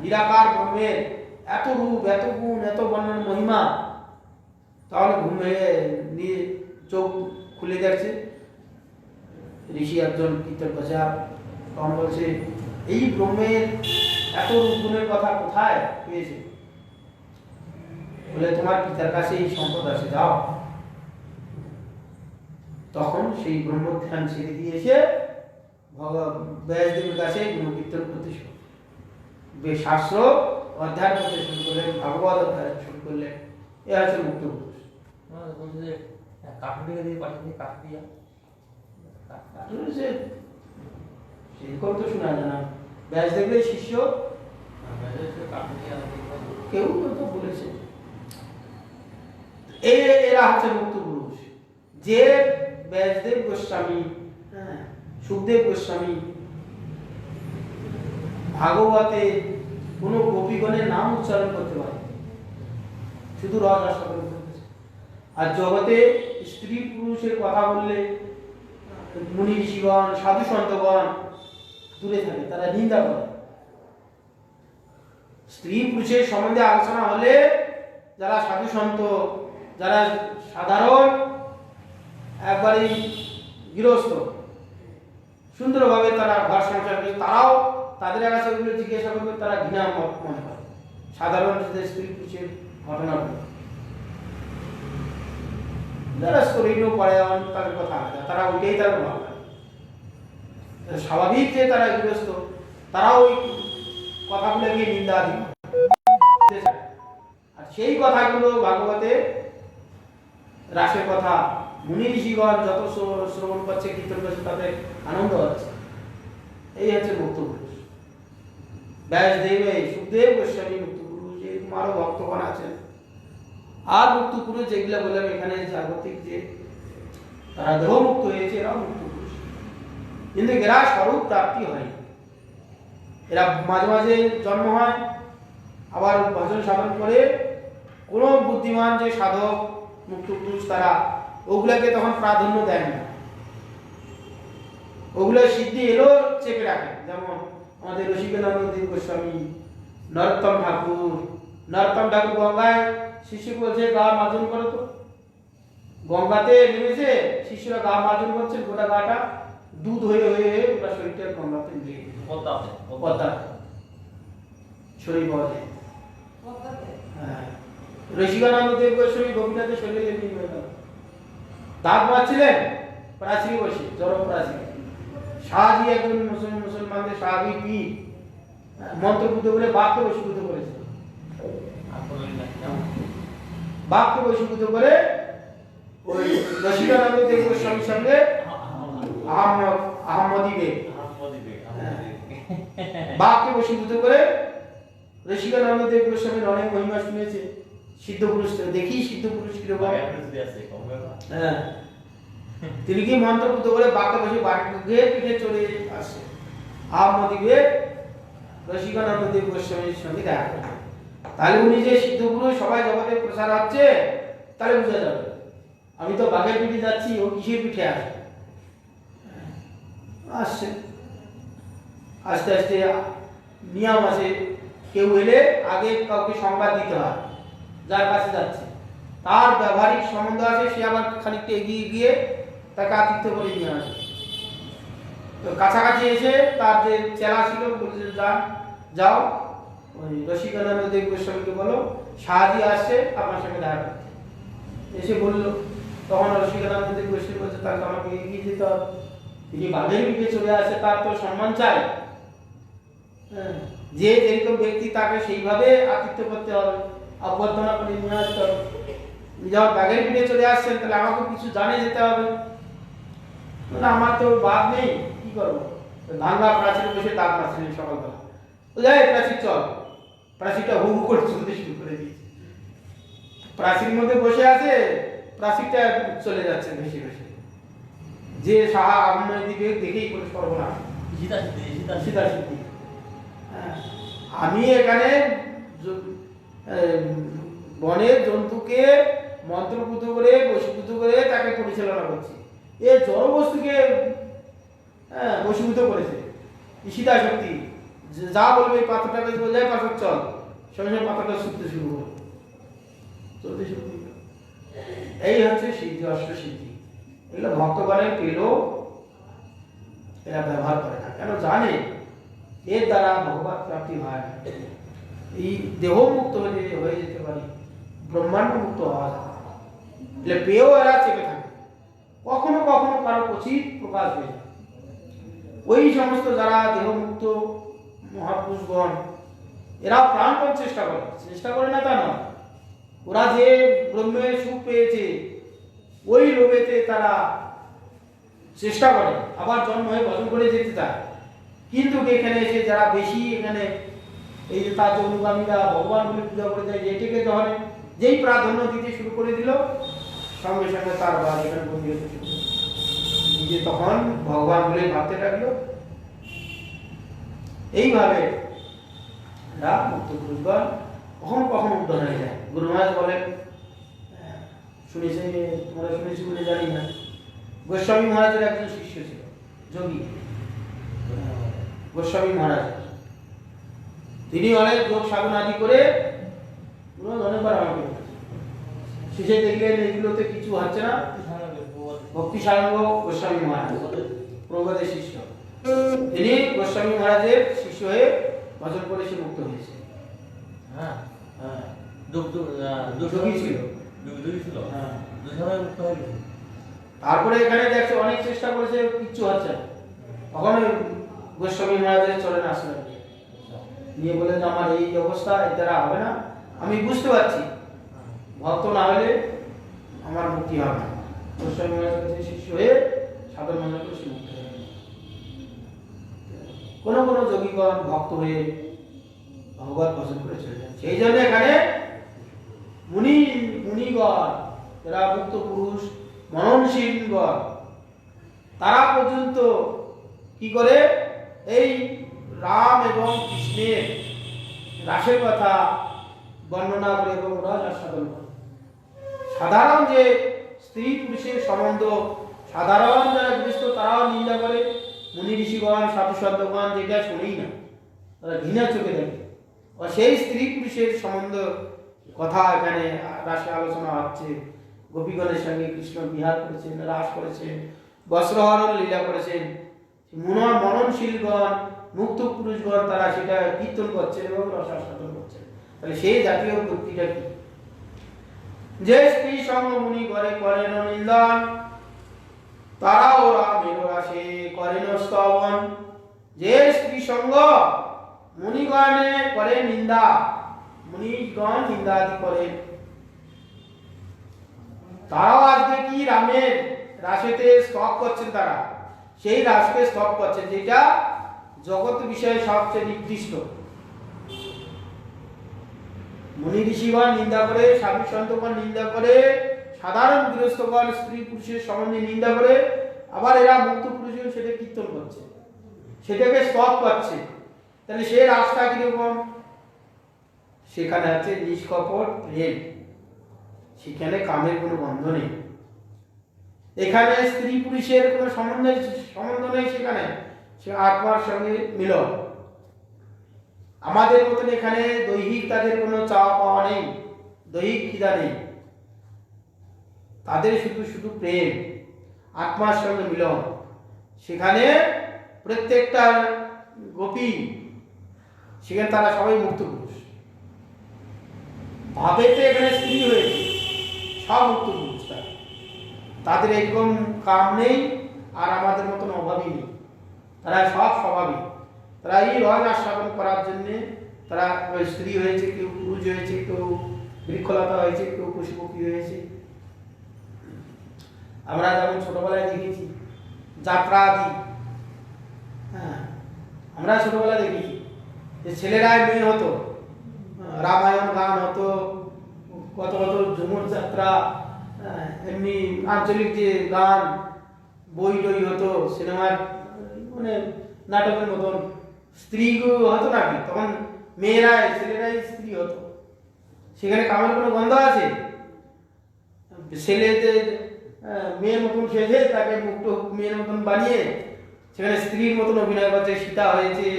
নিরাকার ব্রহ্মের এত রূপ, এত গুণ, এত বর্ণনা মহিমা, তাহলে ঘুম ভেঙে নিয়ে চোখ খুলে যাচ্ছে। ঋষি একজন কীর্তন বসা তখন বলছে, এই ব্রহ্মের এত রূপ গুণের কথা কোথায় পেয়েছে? বলে তোমার পিতার কাছে এই সম্পদ আছে, যাও। তখন সেই ব্রহ্ম ধ্যান ছেড়ে দিয়ে এসে ব্যাসদেবের কাছে গুণ কীর্তন করতে শুরু, শাস্ত্র অধ্যয়ন করতে শুরু করলেন, ভাগবত অধ্যয়ন শুরু করলেন। এ হচ্ছে মুক্ত পুরুষ। কাঠুরিয়া দিয়ে পাঠিয়ে কাঠুরিয়া সেরকম তো শোনা যায় না। ব্যাসদেবের শিষ্য কেউ তো বলেছে। এরা হচ্ছে মুক্ত পুরুষ। যে ব্যাসদেব গোস্বামী, সুখদেব গোস্বামী ভাগবতে কোনো গোপীগণের নাম উচ্চারণ করতে পারে, শুধু রস আস্বাদন করতেছে। আর জগতে স্ত্রী পুরুষের কথা বললে মুনি ঋষিগণ, সাধু সন্তগণ দূরে থাকে, তারা নিন্দা করে। স্ত্রী পুরুষের সম্বন্ধে আলোচনা হলে যারা সাধু সন্ত, যারা সাধারণ একবারে গৃহস্থ, সুন্দরভাবে তারা ঘর সংসার করে, তারাও তাদের কাছে ওগুলো জিজ্ঞাসা করবে, তারা ঘৃণা মনে করে সাধারণ স্ত্রী পুরুষের ঘটনাগুলো। যারা শরীরও পড়ে তাদের কথা আলাদা, তারা ওইটাই তারা ভালো লাগে। স্বাভাবিক যে তারা গৃহস্থ, তারাও ওই কথাগুলো গিয়ে নিন্দা দিবে। আর সেই কথাগুলো ভাগবতে রাসের কথা মুনি ঋষিগণ যত শ্রবণ করছে, কীর্তন করছে, তাদের আনন্দ হচ্ছে। এই হচ্ছে মুক্ত পুরুষ। ব্যাসদেব, সুখদেব গোস্বামী মুক্ত পুরুষ। এরকম আরো ভক্তগণ আছেন, আর মুক্ত পুরুষ যেগুলা বললাম এখানে জাগতিক যে তারা দেহ মুক্ত হয়েছে এরাও মুক্ত পুরুষ, কিন্তু এরা স্বরূপ প্রাপ্তি হয়নি। এরা মাঝে মাঝে জন্ম হয়, আবার ভজন সাধন করে কোনো বুদ্ধিমান যে সাধক মুক্ত পুরুষ তারা ওগুলাকে তখন প্রাধান্য দেন না, ওগুলো সিদ্ধি এলো চেপে রাখে। যেমন আমাদের রসিকানন্দ গোস্বামী, নরোত্তম ঠাকুর গঙ্গায় শিষ্য বলছে গা মার্জন করো, তো গঙ্গাতে নেমেছে, শিষ্যরা গা মার্জন করছে, গোটা গাটা দুধ হয়ে হয়ে ওটা শরীরটা গঙ্গাতে নিয়ে পদ্মা শরীর পাওয়া যায়। হ্যাঁ, রসিকানন্দ দেব গোস্বামী গোপীনাথের শরীরে এমনি হয়ে গেল, দাঁত মারছিলেন প্রাচীরে বসে, জড় প্রাচীরে। শাহজি একজন মুসলমানদের শাহজি পীর মন্ত্রপুত করে বাঘকে বশীভূত করেছে, বাঘকে বশীভূত করে ওই রসিকানন্দ দেব গোস্বামীর সঙ্গে আহমদি বেগ বাঘকে বশীভূত করে রসিকানন্দ দেব গোস্বামীর অনেক মহিমা শুনেছে। সিদ্ধ পুরুষ দেখি সিদ্ধ পুরুষ কিরকম, হ্যাঁ, তিনি কি মন্ত্রপুত করে বাঘকে বসে বাঘকে পিঠে চলে আসে। আহমদি বেগ রসিকানন্দ দেব গোস্বামীর সঙ্গে দেখা করে, তাহলে উনি যে সিদ্ধ পুরুষ সবাই জগতে প্রসার হচ্ছে, তাহলে বোঝা যাবে আমি তো বাঘের পিঠে যাচ্ছি, ও কিসের পিঠে আসে আসছে। আস্তে আস্তে নিয়ম আছে, কেউ এলে আগে কাউকে সংবাদ দিতে হয় যার কাছে যাচ্ছে, তার ব্যবহারিক সম্বন্ধ আছে, সে আবার খানিকটা এগিয়ে গিয়ে তাকে আতিথ্য করে নিয়ে আসে। তো কাছাকাছি এসে তার যে চেলা ছিল বলেছে যাও ওই রসিকানন্দ দেব গোস্বামীকে বলো শাহজি আসছে আপনার সঙ্গে দেখা করতে। এসে বললো, তখন রসিকানন্দ দেব গোস্বামী বলছে তাকে আমাকে এগিয়ে যেতে হবে, তিনি বাঘের পিঠে চলে আসে, তার তো সম্মান চাই, যে যেরকম ব্যক্তি তাকে সেইভাবে আতিথ্য করতে হবে, অভ্যর্থনা করে নিয়ে আসতে হবে। যখন বাঘের পিঠে চলে আসছেন তাহলে আমাকে কিছু জানে যেতে হবে, আমার তো বাঘ নেই, কি করবো? ভাঙ্গা প্রাচীর বসে দাগ মারছিলেন সকালবেলা, যাই প্রাচীর চল, প্রাচীরটা হু হু করে চলতে শুরু করে দিয়েছে, প্রাচীর মধ্যে বসে আছে, প্রাচীরটা চলে যাচ্ছে ভেসে ভেসে। যে সাহা আহমেদ দিবে দেখেই করে সর্বনাশ, সীতা সিদ্ধি। আমি এখানে বনের জন্তুকে মন্ত্রপুত করে বশীভূত করে তাকে পরিচালনা করছি, এ জড় বস্তুকে বশীভূত করেছে সীতা শক্তি। যা বলবে পাথরটাকে বলে যায় পাথর চল, সঙ্গে সঙ্গে পাথরটা ছুটতে শুরু করো, চলতে শুরু করলো। এই হচ্ছে সিদ্ধি, অষ্ট সিদ্ধি। এগুলো ভক্তগণের পেলেও এরা ব্যবহার করে না, কেন জানে এর দ্বারা ভগবত প্রাপ্তি হয় না। এই দেহ মুক্ত হয়ে যেতে পারি, ব্রহ্মাণ্ড মুক্ত হওয়া যায়, এলে পেয়েও এরা চেপে থাকে, কখনো কখনো কারো উচিত প্রকাশ হয়ে যায়। ওই সমস্ত যারা দেহ মুক্ত মহাপুরুষগণ এরাও প্রাণপণ চেষ্টা করে না তা নয়, ওরা যে ব্রহ্মের সুখ পেয়েছে ওই লোভেতে তারা চেষ্টা করে আবার জন্ম হয়ে ভজন করে যেতে চায়। কিন্তু এখানে এসে যারা বেশি এখানে এই যে তার অনুগামীরা ভগবান বলে পূজা করে দেয়, এটাকে যখন যেই প্রাধান্য দিতে শুরু করে দিল, সঙ্গে সঙ্গে তার বাদ এখানে বন্দী হতে শুরু করল, নিজে তখন ভগবান বলে ভাবতে লাগলো। এইভাবে মুক্ত পুরুষগণ কখনো কখনো উদ্ধার হয়ে যায়। গুরু মহারাজ বলেন, তোমরা শুনেছি বলে জানি না, গোস্বামী মহারাজের একজন শিষ্য ছিল যোগী, গোস্বামী মহারাজ। তিনি অনেক যোগ সাধনাদি করে অনেকবার আমাকে শেষে দেখলেন এগুলোতে কিছু হচ্ছে না, ভক্তি সারঙ্গ গোস্বামী মহারাজ প্রভুপাদের শিষ্য, তিনি গোস্বামী মহারাজের শিষ্য হয়ে ভজন করে সে মুক্ত হয়েছে। তারপরে এখানে দেখছে অনেক চেষ্টা করেছে, কিচ্ছু হচ্ছে না, তখন গোস্বামী মহারাজের চরণে আসলেন, নিয়ে বলেন আমার এই অবস্থা, এর দ্বারা হবে না, আমি বুঝতে পারছি ভক্ত না হলে আমার মুক্তি হবে না। গোস্বামী মহারাজের কাছে শিষ্য হয়ে সাধন মনে করে সে মুক্ত হয়ে গেল। কোনো কোনো যোগীগণ ভক্ত হয়ে ভগবত ভজন করে চলে যাচ্ছে। সেই জন্য এখানে মুনি মুনিগণ, যারা মুক্ত পুরুষ মননশীলগণ, তারা পর্যন্ত কি করে এই রাম এবং কৃষ্ণের রাসের কথা বর্ণনা করে এবং রস আস্বাদন করে। সাধারণ যে স্ত্রী পুরুষের সম্বন্ধ, সাধারণ যারা গৃহস্থ তারাও নিন্দা করে, মুনি ঋষিগণ সাধু সন্তগণ যেটা শোনেই না, তারা ঘৃণা চোখে দেখে। সেই স্ত্রী পুরুষের সম্বন্ধ কথা এখানে রাসে আলোচনা হচ্ছে। গোপীগণের সঙ্গে কৃষ্ণ বিহার করেছেন, রাস করেছেন, বস্ত্রহরণ লীলা করেছেন। মননশীলগণ মুক্ত পুরুষগণ তারা সেটা কীর্তন করছেন এবং রসাস্বাদন করছেন। তাহলে সেই জাতীয় ভক্তিটা কি? যে স্ত্রী সঙ্গ মুনি করে করেন নিন্দন, তারা ওরা মেরোরাসে করেন স্তবন। যে স্ত্রী সঙ্গ মুনিগণে করে নিন্দা, মুনিগণ নিন্দা আদি করেন, তারাও আজকে কি রামের রাসেতে স্তব করছেন। তারা সেই রাসকে স্তব করছেন যেটা জগৎ বিষয়ে সবচেয়ে নিকৃষ্ট। মুনি ঋষিগণ নিন্দা করে, সাধু সন্তগণ নিন্দা করে, সাধারণ গৃহস্থগণ স্ত্রী পুরুষের সম্বন্ধে নিন্দা করে, আবার এরা মুক্ত পুরুষগণ সেটা কীর্তন করছে, সেটাকে স্তব করছে। তাহলে সে রাস্তা কিরকম? সেখানে আছে নিষ্কপট প্রেম, সেখানে কামের কোনো বন্ধ নেই, এখানে স্ত্রী পুরুষের কোনো সম্বন্ধ নেই, সেখানে সে আত্মার সঙ্গে মিলন। আমাদের মতন এখানে দৈহিক তাদের কোনো চাওয়া পাওয়া নেই, দৈহিক খিদা নেই, তাদের শুধু শুধু প্রেম, আত্মার সঙ্গে মিলন। সেখানে প্রত্যেকটা গোপী, সেখানে তারা সবাই মুক্ত পুরুষ। ভাবেতে এখানে স্ত্রী হয়েছে, সব মুক্ত পুরুষ, তাদের একদম কাম নেই, আর আমাদের মতন অভাবই নেই, তারা সব স্বভাবই। তারা এই রস আস্বাদন করার জন্যে তারা স্ত্রী হয়েছে, কেউ পুরুষ হয়েছে, কেউ বৃক্ষলতা হয়েছে, কেউ পশুপক্ষী হয়েছে। আমরা যেমন ছোটবেলায় দেখেছি যাত্রা আদি, হ্যাঁ, আমরা ছোটবেলায় দেখেছি যে ছেলেরাই মেয়ে হতো, রামায়ণ গান হতো, কত কত ঝুমুর যাত্রা, এমনি আঞ্চলিক যে গান, বই টই হতো, সিনেমার মানে নাটকের মতন। স্ত্রী হতো নাকি তখন, মেয়েরাই ছেলেরাই স্ত্রী হতো। সেখানে কামের কোনো গন্ধ আছে? ছেলেদের মেয়ের মতন সেজে তাকে মুক্ত মেয়ের মতন বানিয়ে সেখানে স্ত্রীর মতন অভিনয় করছে। সীতা হয়েছে,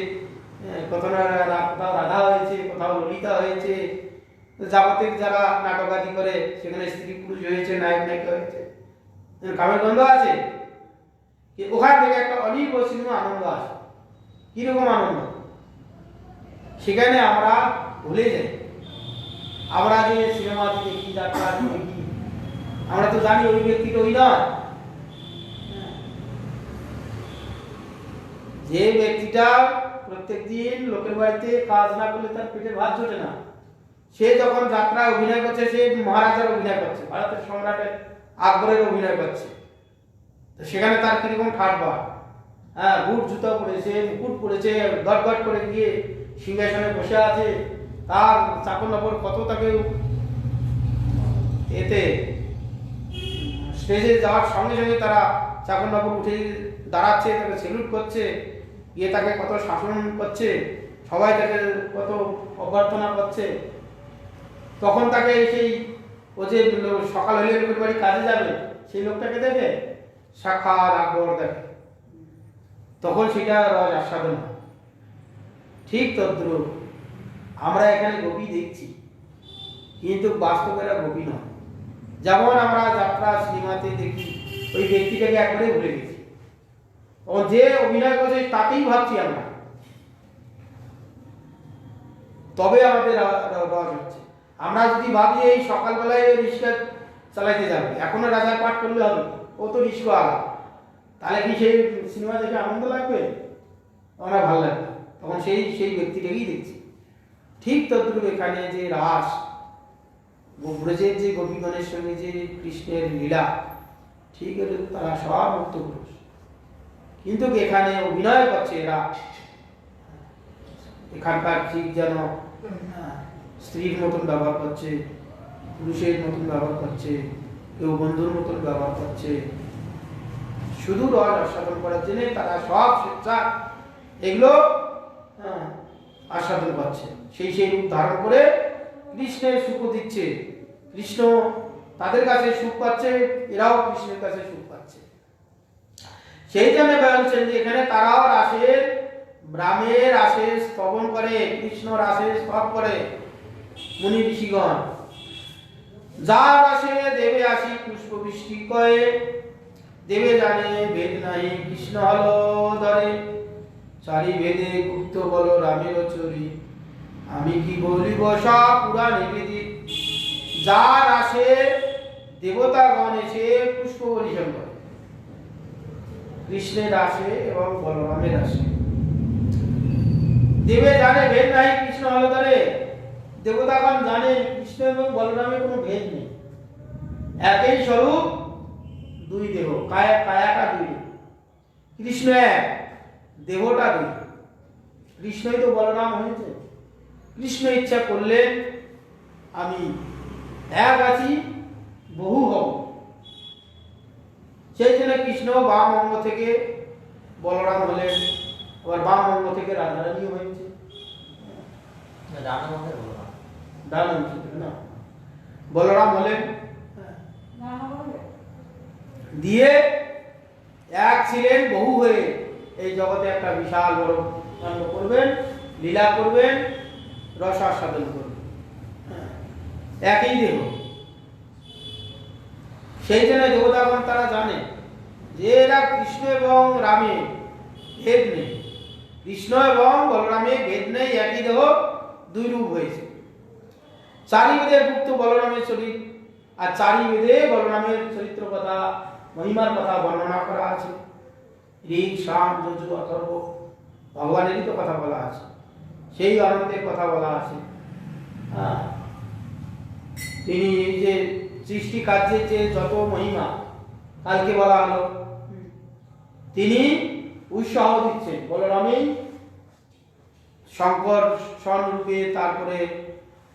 কোথাও রাধা হয়েছে, কোথাও ললিতা হয়েছে, জাগতিক যারা নাটক আদি করে সেখানে স্ত্রী পুরুষ হয়েছে, নায়ক নায়িকা হয়েছে। কামের গন্ধ আছে? ওখান থেকে একটা অনির্বচনীয় আনন্দ আসে। কিরকম আনন্দ? সেখানে আমরা ভুলে যাই। আমরা যে সিনেমা দেখি, যাত্রা দেখি, আমরা তো জানি ওই ব্যক্তিটা ওই নয়। যে ব্যক্তিটা প্রত্যেকদিন লোকের বাড়িতে কাজ না করলে তার পেটের ভাত জোটে না, সে যখন যাত্রায় অভিনয় করছে, সে মহারাজার অভিনয় করছে, ভারতের সম্রাটের আকবরের অভিনয় করছে, তো সেখানে তার কিরকম ঠাটবা, হ্যাঁ, বুট জুতো পরেছে, মুকুট পরেছে, গট গট করে গিয়ে সিংহাসনে বসে আছে, তার চাকর নকর কত তাকে এতে স্টেজে যাওয়ার সঙ্গে সঙ্গে তারা চাকর নকর উঠে দাঁড়াচ্ছে, তাকে সেলুট করছে, গিয়ে তাকে কত শাসন করছে, সবাই তাকে কত অভ্যর্থনা করছে। তখন তাকে সেই ও যে সকাল হলে লোকের বাড়ি কাজে যাবে, সেই লোকটাকে দেখে শাখার আকবর দেখে, তখন সেটা রস আস্বাদন হয়। ঠিক তদ্রূপ আমরা এখানে গোপী দেখছি, কিন্তু বাস্তবেরা গোপী নয়। যেমন আমরা যাত্রা সিনেমাতে দেখি, ওই ব্যক্তিটাকে একবারে ভুলে গেছি, ও যে অভিনয় করছে তাকেই ভাবছি আমরা, তবে আমাদের রস হচ্ছে। আমরা যদি ভাবি এই সকালবেলায় রিক্সা চালাইতে যাবে, এখনো রাজার পাঠ করলে হবে, ও তো রিক্সা আলা, তাহলে কি সেই সিনেমা দেখে আনন্দ লাগবে? আমরা ভালো লাগবে, তখন সেই সেই ব্যক্তিটাকেই দেখছি। ঠিক তদ্রুপ এখানে যে রাস, ব্রজের যে গোপীগণের সঙ্গে যে কৃষ্ণের লীলা, ঠিক আছে, তারা সব মুক্ত পুরুষ, কিন্তু এখানে অভিনয় করছে এরা, এখানকার ঠিক যেন স্ত্রীর মতন ব্যবহার করছে, পুরুষের মতন ব্যবহার করছে, কেউ বন্ধুর মতন ব্যবহার করছে, শুধু রস আস্বাদন করার জন্য তারা সব স্বেচ্ছা এগুলো আস্বাদন করছে, সেই রূপ ধারণ করে কৃষ্ণের সুখ দিচ্ছে। কৃষ্ণ তাদের কাছে সুখ পাচ্ছে, এরাও কৃষ্ণের কাছে সুখ পাচ্ছে। সেই জন্য বলছেন যে এখানে তারাও রাসের ব্রাহ্মের রাসে স্তবন করে, কৃষ্ণ রাসে স্তব করে মুনি ঋষিগণ। যার রাসে দেবে আসি পুষ্প বৃষ্টি কয়ে, দেবে জানে ভেদ নাই কৃষ্ণ হলো ধরে, চারি ভেদে গুপ্ত বল রামের চরি, আমি কি বলিব সব পুরাণ নিবেদিত। যার আসে দেবতাগণ এসে পুষ্প বলিশন করে, কৃষ্ণের আসে এবং বলরামের আসে। দেবে জানে ভেদ নাই কৃষ্ণ হলো ধরে, দেবতাগণ জানে কৃষ্ণ এবং বলরামের কোনো ভেদ নেই, একই স্বরূপ, দুই দেহ, কায়াটা দুই, কৃষ্ণ এক, দেহটা দুই। কৃষ্ণই তো বলরাম হয়েছে। কৃষ্ণ ইচ্ছা করলেন আমি এক আছি, বহু হব, সেই জন্য কৃষ্ণ বাম অঙ্গ থেকে বলরাম হলেন, আবার বাম অঙ্গ থেকে রাধারানী হয়েছে। ডান অংশ থেকে না বলরাম হলেন, দিয়ে এক ছিলেন বহু হয়ে এই জগতে একটা বিশাল বড় কাণ্ড করবেন, লীলা করবেন, রস আস্বাদন করবেন, একই দেহ। সেই জন্য দেবতাগণ তারা জানে যে এরা কৃষ্ণ এবং রামে ভেদ নেই, কৃষ্ণ এবং বলরামে ভেদ নেই, একই দেহ, দুই রূপ হয়েছে। চারি বেদে গুপ্ত বলরামের চরিত্র, আর চারি বেদে বলরামের চরিত্র কথা, মহিমার কথা বর্ণনা করা আছে। ঋক, সাম, যজু, অথর্ব, ভগবানেরই তো কথা বলা আছে, সেই আনন্দের কথা বলা আছে। তিনি এই যে সৃষ্টি কার্যের যে যত মহিমা কালকে বলা হলো, তিনি উৎসাহ দিচ্ছেন বলরামই শঙ্কর স্বরূপে, তারপরে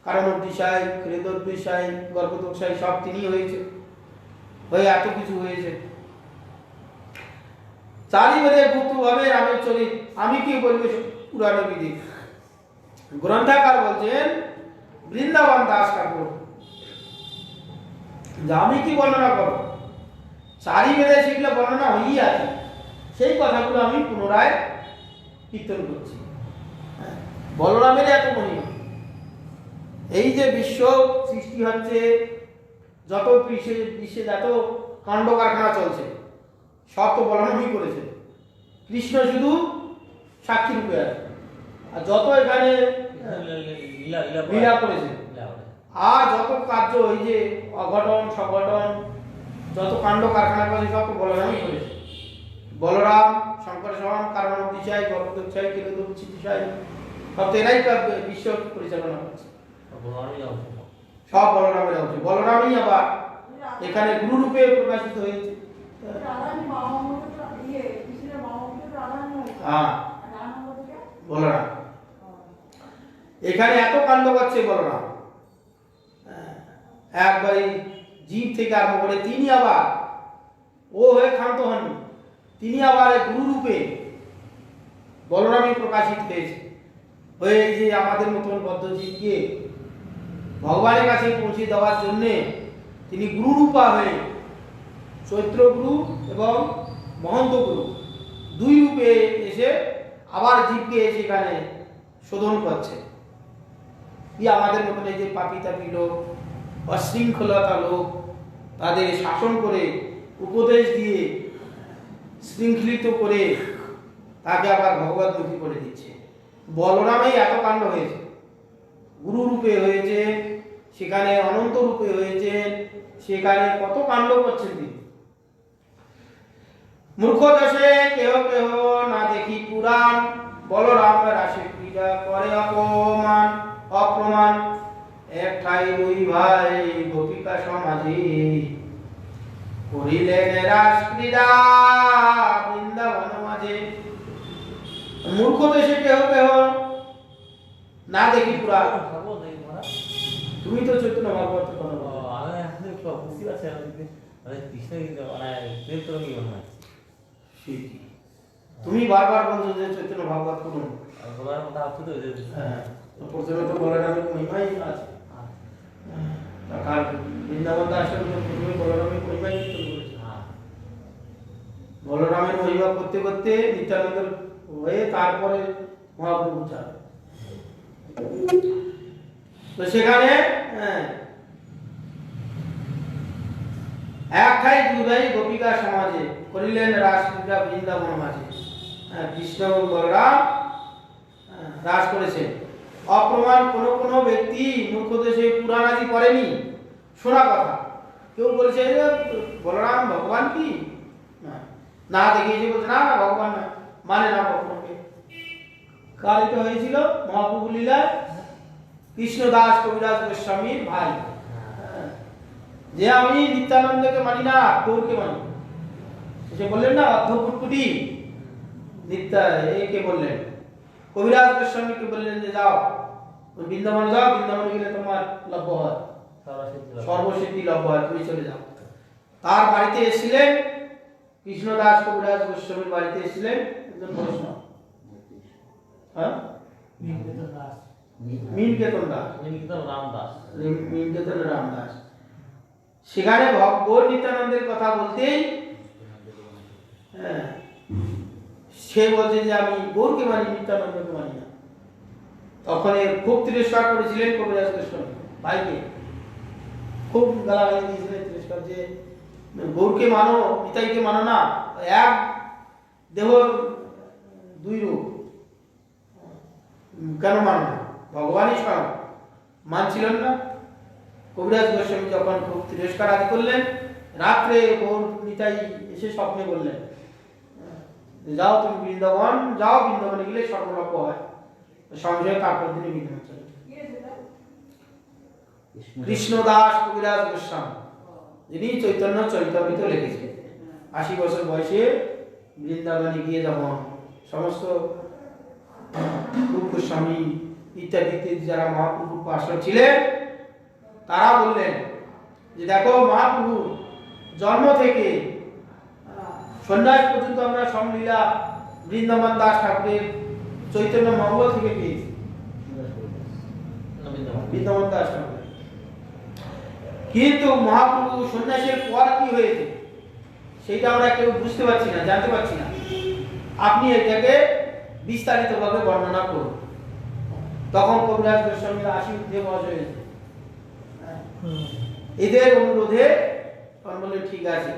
কারণোদ্দিশায়, ক্রেদোদ্দিশায়, গর্ভদোষায় সব তিনি হয়েছে, হয়ে এত কিছু হয়েছে। চারি বেদে গুপ্ত ভাবে রামের চরিত, আমি কি বলবো পুরাণ বিধি। গ্রন্থাকার বলছেন বৃন্দাবন দাস ঠাকুর, যে আমি কি বর্ণনা করব, চারি বেদে শিখলে বর্ণনা হয়েই আছে, সেই কথাগুলো আমি পুনরায় কীর্তন করছি। বলরামের এত মহিমা, এই যে বিশ্ব সৃষ্টি হচ্ছে, যত বিশ্বে যত কাণ্ড কারখানা চলছে, সব তো বলরামই করেছে, কৃষ্ণ শুধু সাক্ষী রূপে আছে। আর যত এখানে লীলা করেছে, আর যত কার্য, এই যে অঘটন সংগঠন, যত কাণ্ড কারখানা করেছে, সব তো বলরামই করেছে। বলরাম শঙ্কর স্বয়ং কারণোদ্দিশায়, গর্ভদোষায়, ক্রেদোদ্দিশায়, সব তো এরাই বিশ্ব পরিচালনা করছে, সব বলরামের অংশ। বলরামই আবার এখানে গুরু রূপে প্রকাশিত হয়েছে। বলরাম এখানে এত কাণ্ড করছে বলরাম, একবারে জীব থেকে আরম্ভ করে তিনি আবার ও হয়ে ক্ষান্ত হননি, তিনি আবার গুরু রূপে বলরামই প্রকাশিত হয়েছে, হয়ে এই যে আমাদের মতন বদ্ধজীবকে ভগবানের কাছে পৌঁছে দেওয়ার জন্য তিনি গুরু রূপা হয়ে, চৈত্র গুরু এবং মহন্ত গুরু দুই রূপে এসে আবার জীবকে সেখানে শোধন করছে। কি আমাদের মতন এই যে পাপি তাপি লোক, অশৃঙ্খলতা লোক, তাদের শাসন করে, উপদেশ দিয়ে, শৃঙ্খলিত করে তাকে আবার ভগবদ্মুখী করে দিচ্ছে। বলরামেই এত কাণ্ড হয়েছে, গুরু রূপে হয়েছে, সেখানে অনন্ত রূপে হয়েছে, সেখানে কত কাণ্ড করছেন তিনি। মূর্খ দশে কেহ কেহ না দেখি পুরাণ, বলরাম রাসে ক্রীড়া করে অপমান অপ্রমাণ, এক ঠাই দুই ভাই গোপিকা সমাজে, করিলেন রাস ক্রীড়া বৃন্দাবন মাঝে। মূর্খ দেশে কেহ কেহ না দেখি পুরাণ, তুমি তো চৈতন্য ভাগবত কথা বলো, সব বুঝতে পারছি না, মানে কৃষ্ণ কিন্তু মানে প্রেম তরঙ্গই মনে হয়। সেটি তুমি বারবার বলছো যে চৈতন্য ভাগবত করুন, আর বলার কথা আছে তো যে হ্যাঁ, তো প্রথমে তো বলরামের মহিমাই আছে। কার বৃন্দাবন দাসের প্রথমে বলরামের মহিমাই কীর্তন করেছে। বলরামের মহিমা করতে করতে নিত্যানন্দের হয়ে তারপরে মহাপ্রভু চান। তো সেখানে এক ঠাই দুই ভাই গোপিকা সমাজে করিলেন রাসলীলা বৃন্দাবন মাঝে। কৃষ্ণ এবং বলরাম রাস করেছেন। অপ্রমাণ কোন কোন ব্যক্তি মূর্খদেশে পুরাণ আদি পড়েনি, শোনা কথা। কেউ বলেছে যে বলরাম ভগবান কি না দেখিয়েছে, বলছে না না ভগবান না, মানে না ভগবানকে। কার এটা হয়েছিল? মহাপ্রভু লীলায় কৃষ্ণদাস কবিরাজ গোস্বামীর ভাই, যে আমি নিত্যানন্দকে মানি না, গৌরকে মানি। সে বললেন না অর্ধকুটকুটি নিত্যা একে বললেন, কবিরাজ গোস্বামীকে বললেন যে যাও বৃন্দাবন যাও, বৃন্দাবনে গেলে তোমার লভ্য হয়, সর্বসিদ্ধি লভ্য হয়, তুমি চলে যাও। তার বাড়িতে এসেছিলেন কৃষ্ণদাস কবিরাজ গোস্বামীর বাড়িতে এসেছিলেন একজন বৈষ্ণব, হ্যাঁ নীলকেতন দাস, নীলকেতন রামদাস। সেখানে গৌর নিত্যানন্দের কথা বলতেই সে বলছে যে আমি গৌরকে মানি, নিত্যানন্দকে মানি না। তখন খুব তিরস্কার করেছিলেন কবিরাজ গোস্বামী ভাইকে, খুব গালাগালি দিয়েছিলেন, তিরস্কার, যে গৌরকে মানো, নিতাইকে মানো না, এক দেহ দুই রূপ, কেন মানো না, ভগবানই স্বয়ং। মানছিলেন না। কবিরাজ গোস্বামী যখন খুব তিরস্কার আদি করলেন, রাত্রে গৌর নিতাই এসে স্বপ্নে বললেন যাও তুমি বৃন্দাবন যাও, বৃন্দাবনে গেলে সর্বলভ্য হয়। সঙ্গে তারপর দিনে বৃন্দাবন চলে। কৃষ্ণদাস কবিরাজ গোস্বামী, যিনি চৈতন্য চরিতামৃত লিখেছেন, 80 বছর বয়সে বৃন্দাবনে গিয়ে যখন সমস্ত রূপ গোস্বামী ইত্যাদি যারা মহাপ্রভু পার্শ্বদ ছিলেন, তারা বললেন যে দেখো মহাপ্রভু জন্ম থেকে সন্ন্যাস পর্যন্ত আমরা সমলীলা বৃন্দাবন দাস ঠাকুরের চৈতন্য মঙ্গল থেকে পেয়েছি, বৃন্দাবন দাস ঠাকুর। কিন্তু মহাপ্রভু সন্ন্যাসের পর কি হয়েছে সেটা আমরা কেউ বুঝতে পারছি না, জানতে পারছি না। আপনি এটাকে বিস্তারিতভাবে বর্ণনা করুন। তখন কবিরাজ গোস্বামীর 80 ঊর্ধ্বে বয়স হয়েছে। এদের অনুরোধে বললেন ঠিক আছে।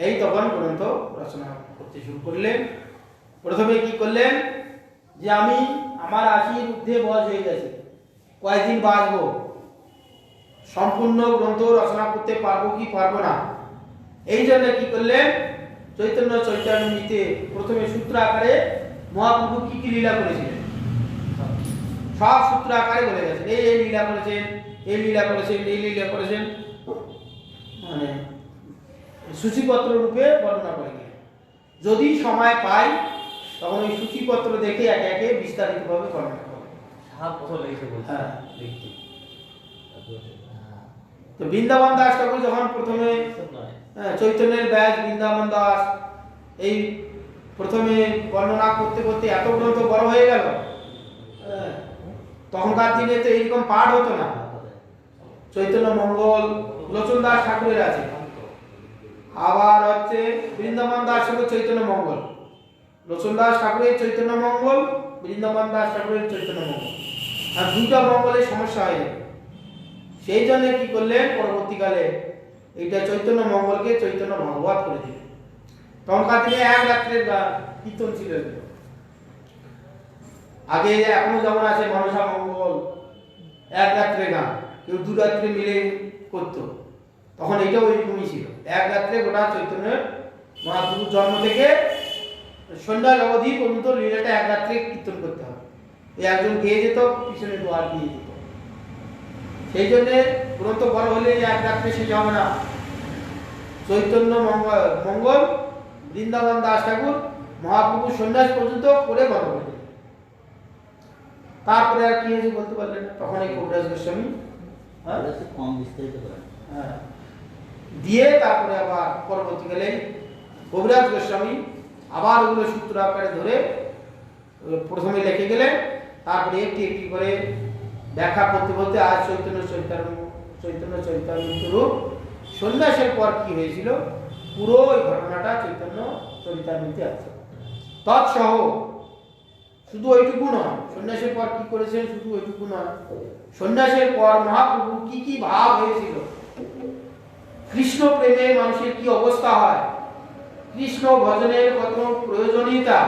এই তখন গ্রন্থ রচনা করতে শুরু করলেন। প্রথমে কি করলেন যে আমি আমার 80 ঊর্ধ্বে বয়স হয়ে গেছে, কয়েকদিন বাঁচবো, সম্পূর্ণ গ্রন্থ রচনা করতে পারবো কি পারবো না। এই জন্য কি করলেন, চৈতন্য চৈতন্যতে প্রথমে সূত্র আকারে মহাপ্রভু কি কি লীলা করেছিলেন সব সূত্র আকারে বলে গেছেন। এই লীলা করেছেন, এই লীলা করেছেন, এই লীলা করেছেন, মানে সূচিপত্র রূপে বর্ণনা করে গেলেন। যদি সময় পাই তখন ওই সূচিপত্র দেখে একে একে বিস্তারিতভাবে বর্ণনা করবেন। 7 বছর লেগেছে বলছে লিখতে। তো বৃন্দাবন দাস ঠাকুর যখন প্রথমে চৈতন্যের ব্যাস বৃন্দাবন দাস এই প্রথমে বর্ণনা করতে করতে এত গ্রন্থ বড় হয়ে গেল। তখনকার দিনে তো এইরকম পাঠ হতো না। চৈতন্য মঙ্গল লোচন দাস ঠাকুরের আছে, আবার হচ্ছে বৃন্দাবন দাস ঠাকুর চৈতন্য মঙ্গল, লোচন দাস ঠাকুরের চৈতন্য মঙ্গল, বৃন্দাবন দাস ঠাকুরের চৈতন্য মঙ্গল, আর দুটো মঙ্গলের সমস্যা হয়ে যাবে। সেই জন্য কি করলেন, পরবর্তীকালে এইটা চৈতন্য মঙ্গলকে চৈতন্য ভাগবত করে দিলেন। তখনকার দিনে এক রাত্রের কীর্তন ছিল। আগে এখনো যেমন আছে মনসা মঙ্গল এক রাত্রে গান, কেউ 2 রাত্রে মিলে করতো, তখন এটাও ওইরকমই ছিল। এক রাত্রে গোটা চৈতন্যের মহাপ্রভুর জন্ম থেকে সন্ধ্যা অবধি পর্যন্ত লীলাটা এক রাত্রে কীর্তন করতে হবে। এই একজন গেয়ে যেত, পিছনে দোয়ার দিয়ে যেত। সেই জন্য গ্রন্থ বড় হলে এক রাত্রে শেষ হবে না। চৈতন্য মঙ্গল বৃন্দাবন দাস ঠাকুর মহাপ্রভু সন্ন্যাস পর্যন্ত করে বড় করে দিলেন। তারপরে আর কি হয়েছে বলতে পারলেন না। তখন এই কবিরাজ গোস্বামী কম বিস্তারিত করেন। হ্যাঁ, দিয়ে তারপরে আবার পরবর্তীকালে কবিরাজ গোস্বামী আবার ওগুলো সূত্র আকারে ধরে প্রথমে লিখে গেলেন, তারপরে একটি একটি করে ব্যাখ্যা করতে করতে আজ চৈতন্য চরিতামৃত রূপ সন্ন্যাসের পর কি হয়েছিল পুরো ওই ঘটনাটা চৈতন্য চরিতামৃতে আছে। তৎসহ শুধু ওইটুকু নয়, সন্ন্যাসের পর কি করেছেন শুধু ওইটুকু নয়, সন্ন্যাসের পর মহাপ্রভু কি কি ভাব হয়েছিল, কৃষ্ণ প্রেমে মানুষের কি অবস্থা হয়, কৃষ্ণ ভজনের কত প্রয়োজনীয়তা,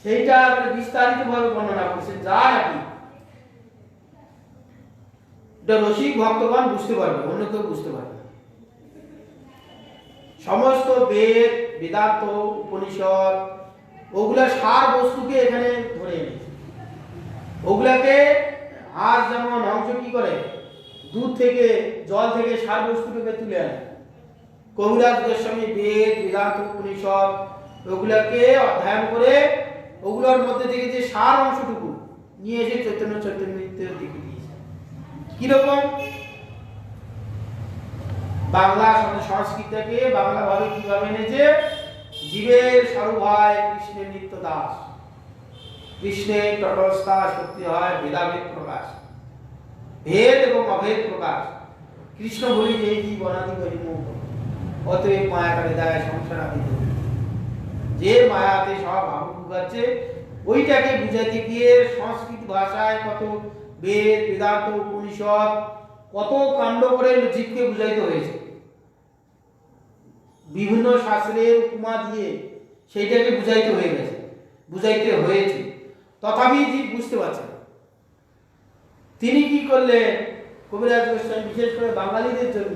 সেইটা বিস্তারিত ভাবে বর্ণনা করছেন, যা নাকি রসিক ভক্তগণ বুঝতে পারবে, অন্য কেউ বুঝতে পারবে। সমস্ত বেদ বেদান্ত উপনিষদ ওগুলা সার বস্তুকে এখানে ধরে এনেছে। ওগুলাকে আজ যেমন হংস কি করে দুধ থেকে জল থেকে সার বস্তুটাকে তুলে আনে, কবিরাজ গোস্বামী বেদ বেদান্ত উপনিষদ ওগুলাকে অধ্যয়ন করে ওগুলোর মধ্যে থেকে যে সার অংশটুকু নিয়ে এসে চৈতন্য চৈতন্যের দিকে দিয়েছে। কিরকম বাংলা সংস্কৃতকে বাংলা ভাবে কিভাবে এনেছে, জীবের স্বরূপ হয় কৃষ্ণের নিত্য দাস, কৃষ্ণের তটস্থা শক্তি হয় ভেদাভেদ প্রকাশ, ভেদ এবং অভেদ প্রকাশ। কৃষ্ণ বলি যে জীবনাদি বহির্মুখ, অতএব মায়াকারে দেয় সংসার আদি, যে মায়াতে সব ভাবুক ঢুকাচ্ছে ওইটাকে বুঝাতে গিয়ে সংস্কৃত ভাষায় কত বেদ বেদান্ত উপনিষদ কত কাণ্ড করে জীবকে বুঝাইতে হয়েছে, বিভিন্ন শাস্ত্রের উপমা দিয়ে সেইটাকে বুঝাইতে হয়েছে, তথাপি জীব বুঝতে পারছে না। তিনি কি করলেন, কবিরাজ গোস্বামী বিশেষ করে বাঙালিদের জন্য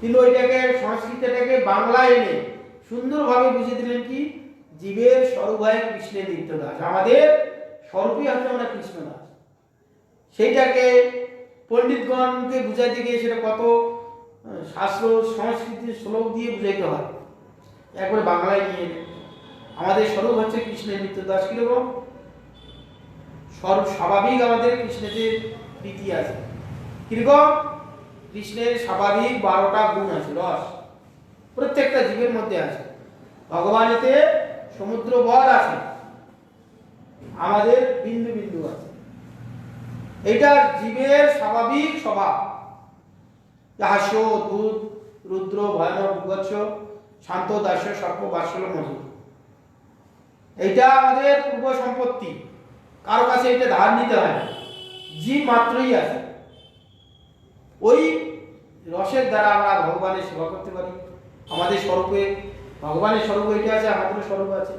তিনি ওইটাকে সংস্কৃতটাকে বাংলায় এনে সুন্দরভাবে বুঝিয়ে দিলেন কি জীবের স্বরূপ হয় কৃষ্ণের নিত্য দাস, আমাদের স্বরূপই হচ্ছে আমরা কৃষ্ণ দাস। সেইটাকে পণ্ডিতগণকে বুঝাইতে গিয়ে সেটা কত শাস্ত্র সংস্কৃতির শ্লোক দিয়ে বুঝাইতে হয়, একবার বাংলায় নিয়ে এনে আমাদের স্বরূপ হচ্ছে কৃষ্ণের নিত্য দাস। কিরকম স্বরূপ স্বাভাবিক আমাদের কৃষ্ণের প্রীতি আছে, কিরকম কৃষ্ণের স্বাভাবিক 12টা গুণ আছে, রস প্রত্যেকটা জীবের মধ্যে আছে, ভগবানেতে সমুদ্র বর আছে, আমাদের বিন্দু বিন্দু আছে। এটা জীবের স্বাভাবিক স্বভাব, হাস্য অদ্ভুত রুদ্র ভয়ানক বিভৎস শান্ত দাস্য সর্প বাৎসল্য মধুর, এইটা আমাদের পূর্ব সম্পত্তি, কারো কাছে এটা ধার নিতে হয় না, জীব মাত্রই আছে। ওই রসের দ্বারা আমরা ভগবানের সেবা করতে পারি, আমাদের স্বরূপে ভগবানের স্বরূপ এটা আছে, আমাদের স্বরূপ আছে,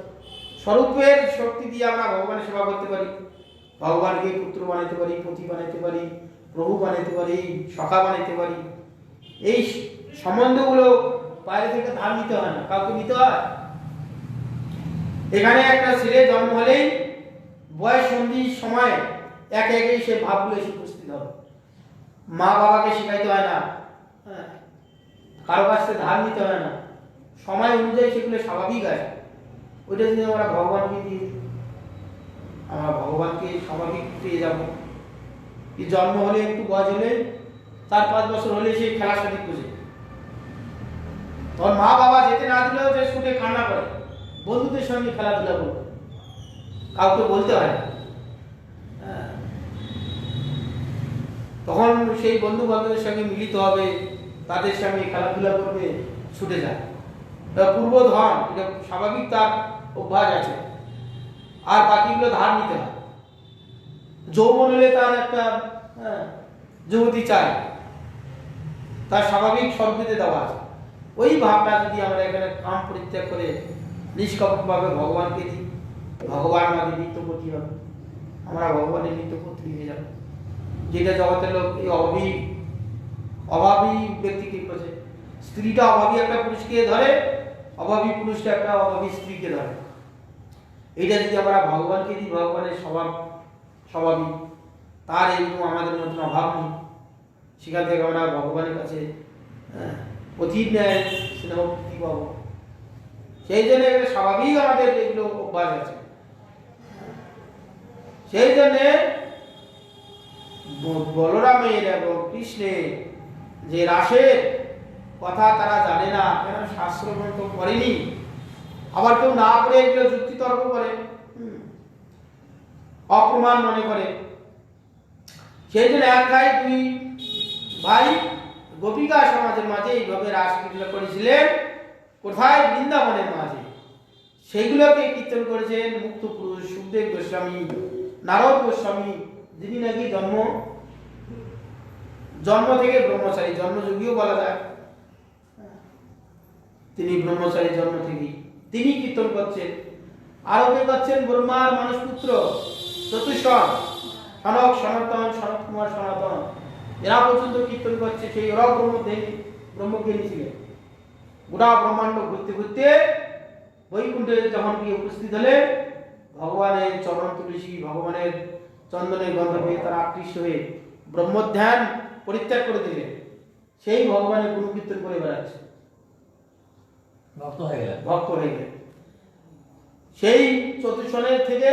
স্বরূপের শক্তি দিয়ে আমরা ভগবানের সেবা করতে পারি, ভগবানকে পুত্র বানাইতে পারি, পতি বানাইতে পারি, প্রভু বানাইতে পারি, সখা বানাইতে পারি। এই সম্বন্ধগুলো বাইরে থেকে ধার নিতে হয় না, কাউকে নিতে হয়। এখানে একটা ছেলে জন্ম হলেই বয়স সন্ধির সময় একে একে সে ভাবগুলো এসে উপস্থিত হবে, মা বাবাকে শেখাইতে হয় না, কারো কাছ থেকে ধার নিতে হয় না, সময় অনুযায়ী সেগুলো স্বাভাবিক আছে। ওইটা যদি আমরা ভগবানকে দিয়ে আমরা ভগবানকে স্বাভাবিক পেয়ে যাব। কি জন্ম হলে একটু বয়স হলে 4-5 বছর হলে সে খেলার সাথে খুঁজে, তখন মা বাবা যেতে না দিলেও যে শুনে কান্না করে, বন্ধুদের সঙ্গে খেলাধুলা করবে, কাউকে বলতে হয় না। তখন সেই বন্ধু বান্ধবের সঙ্গে মিলিত হবে, তাদের সঙ্গে খেলাধুলা করবে, ছুটে যায়। পূর্বধন এটা স্বাভাবিক, তার অভ্যাস আছে। আর বাকিগুলো ধার নিতে হয়। যৌবন হলে তার একটা যুবতী চাই, তার স্বাভাবিক সর্বিতে দেওয়া আছে। ওই ভাবটা যদি আমরা এখানে কাম পরিত্যাগ করে নিষ্কপটভাবে ভগবানকে দিই, ভগবান আমাদের নিত্যপতি হবে, আমরা ভগবানের নিত্যপত্রী হয়ে যাব। যেটা জগতের লোক এই অভাবী ব্যক্তিকে করছে, স্ত্রীটা অভাবী একটা পুরুষকে ধরে, অভাবী পুরুষটা একটা অভাবী স্ত্রীকে ধরে। এইটা যদি আমরা ভগবানকে দিই, ভগবানের স্বভাবই, তার এইরকম আমাদের মতন অভাব নেই, সেখান থেকে আমরা ভগবানের কাছে অতীত ন্যায় স্নেহ প্রীতি পাবো। সেই জন্য স্বাভাবিক আমাদের এগুলো অভ্যাস আছে। সেই জন্যে বলরামের এবং কৃষ্ণের যে রাসের কথা তারা জানে না, কেন শাস্ত্র গ্রন্থ পড়েনি, আবার কেউ না করে এগুলো যুক্তি তর্ক করে, অপ্রমাণ মনে করে। সেই জন্য এক ভাই দুই ভাই গোপিকা সমাজের মাঝে এইভাবে রাসক্রীড়া করেছিলেন। কোথায়? বৃন্দাবনের মাঝে। সেইগুলোকে কীর্তন করেছেন মুক্ত পুরুষ সুখদেব গোস্বামী, নারদ গোস্বামী, যিনি নাকি জন্ম থেকে ব্রহ্মচারী, জন্মযোগীও বলা যায়, তিনি ব্রহ্মচারী জন্ম থেকেই তিনি কীর্তন করছেন। আরো কে করছেন? ব্রহ্মার মানসপুত্র চতুষ্ষণ, সনক সনাতন, সনত কুমার সনাতন, এরা পর্যন্ত কীর্তন করছে। সেই ওরা ব্রহ্মজ্ঞানী ছিলেন। গোটা ব্রহ্মাণ্ড ঘুরতে ঘুরতে বৈকুণ্ঠে যখন গিয়ে উপস্থিত হলেন, ভগবানের চরণ তুলসী, ভগবানের চন্দনের গন্ধ পেয়ে তারা আকৃষ্ট হয়ে ব্রহ্মধ্যান পরিত্যাগ করে দিলেন। সেই ভগবানের গুণ কীর্তন করে বেড়াচ্ছে, ভক্ত হয়ে গেলেন। ভক্ত হয়ে গেলেন। সেই চতুর্শনের থেকে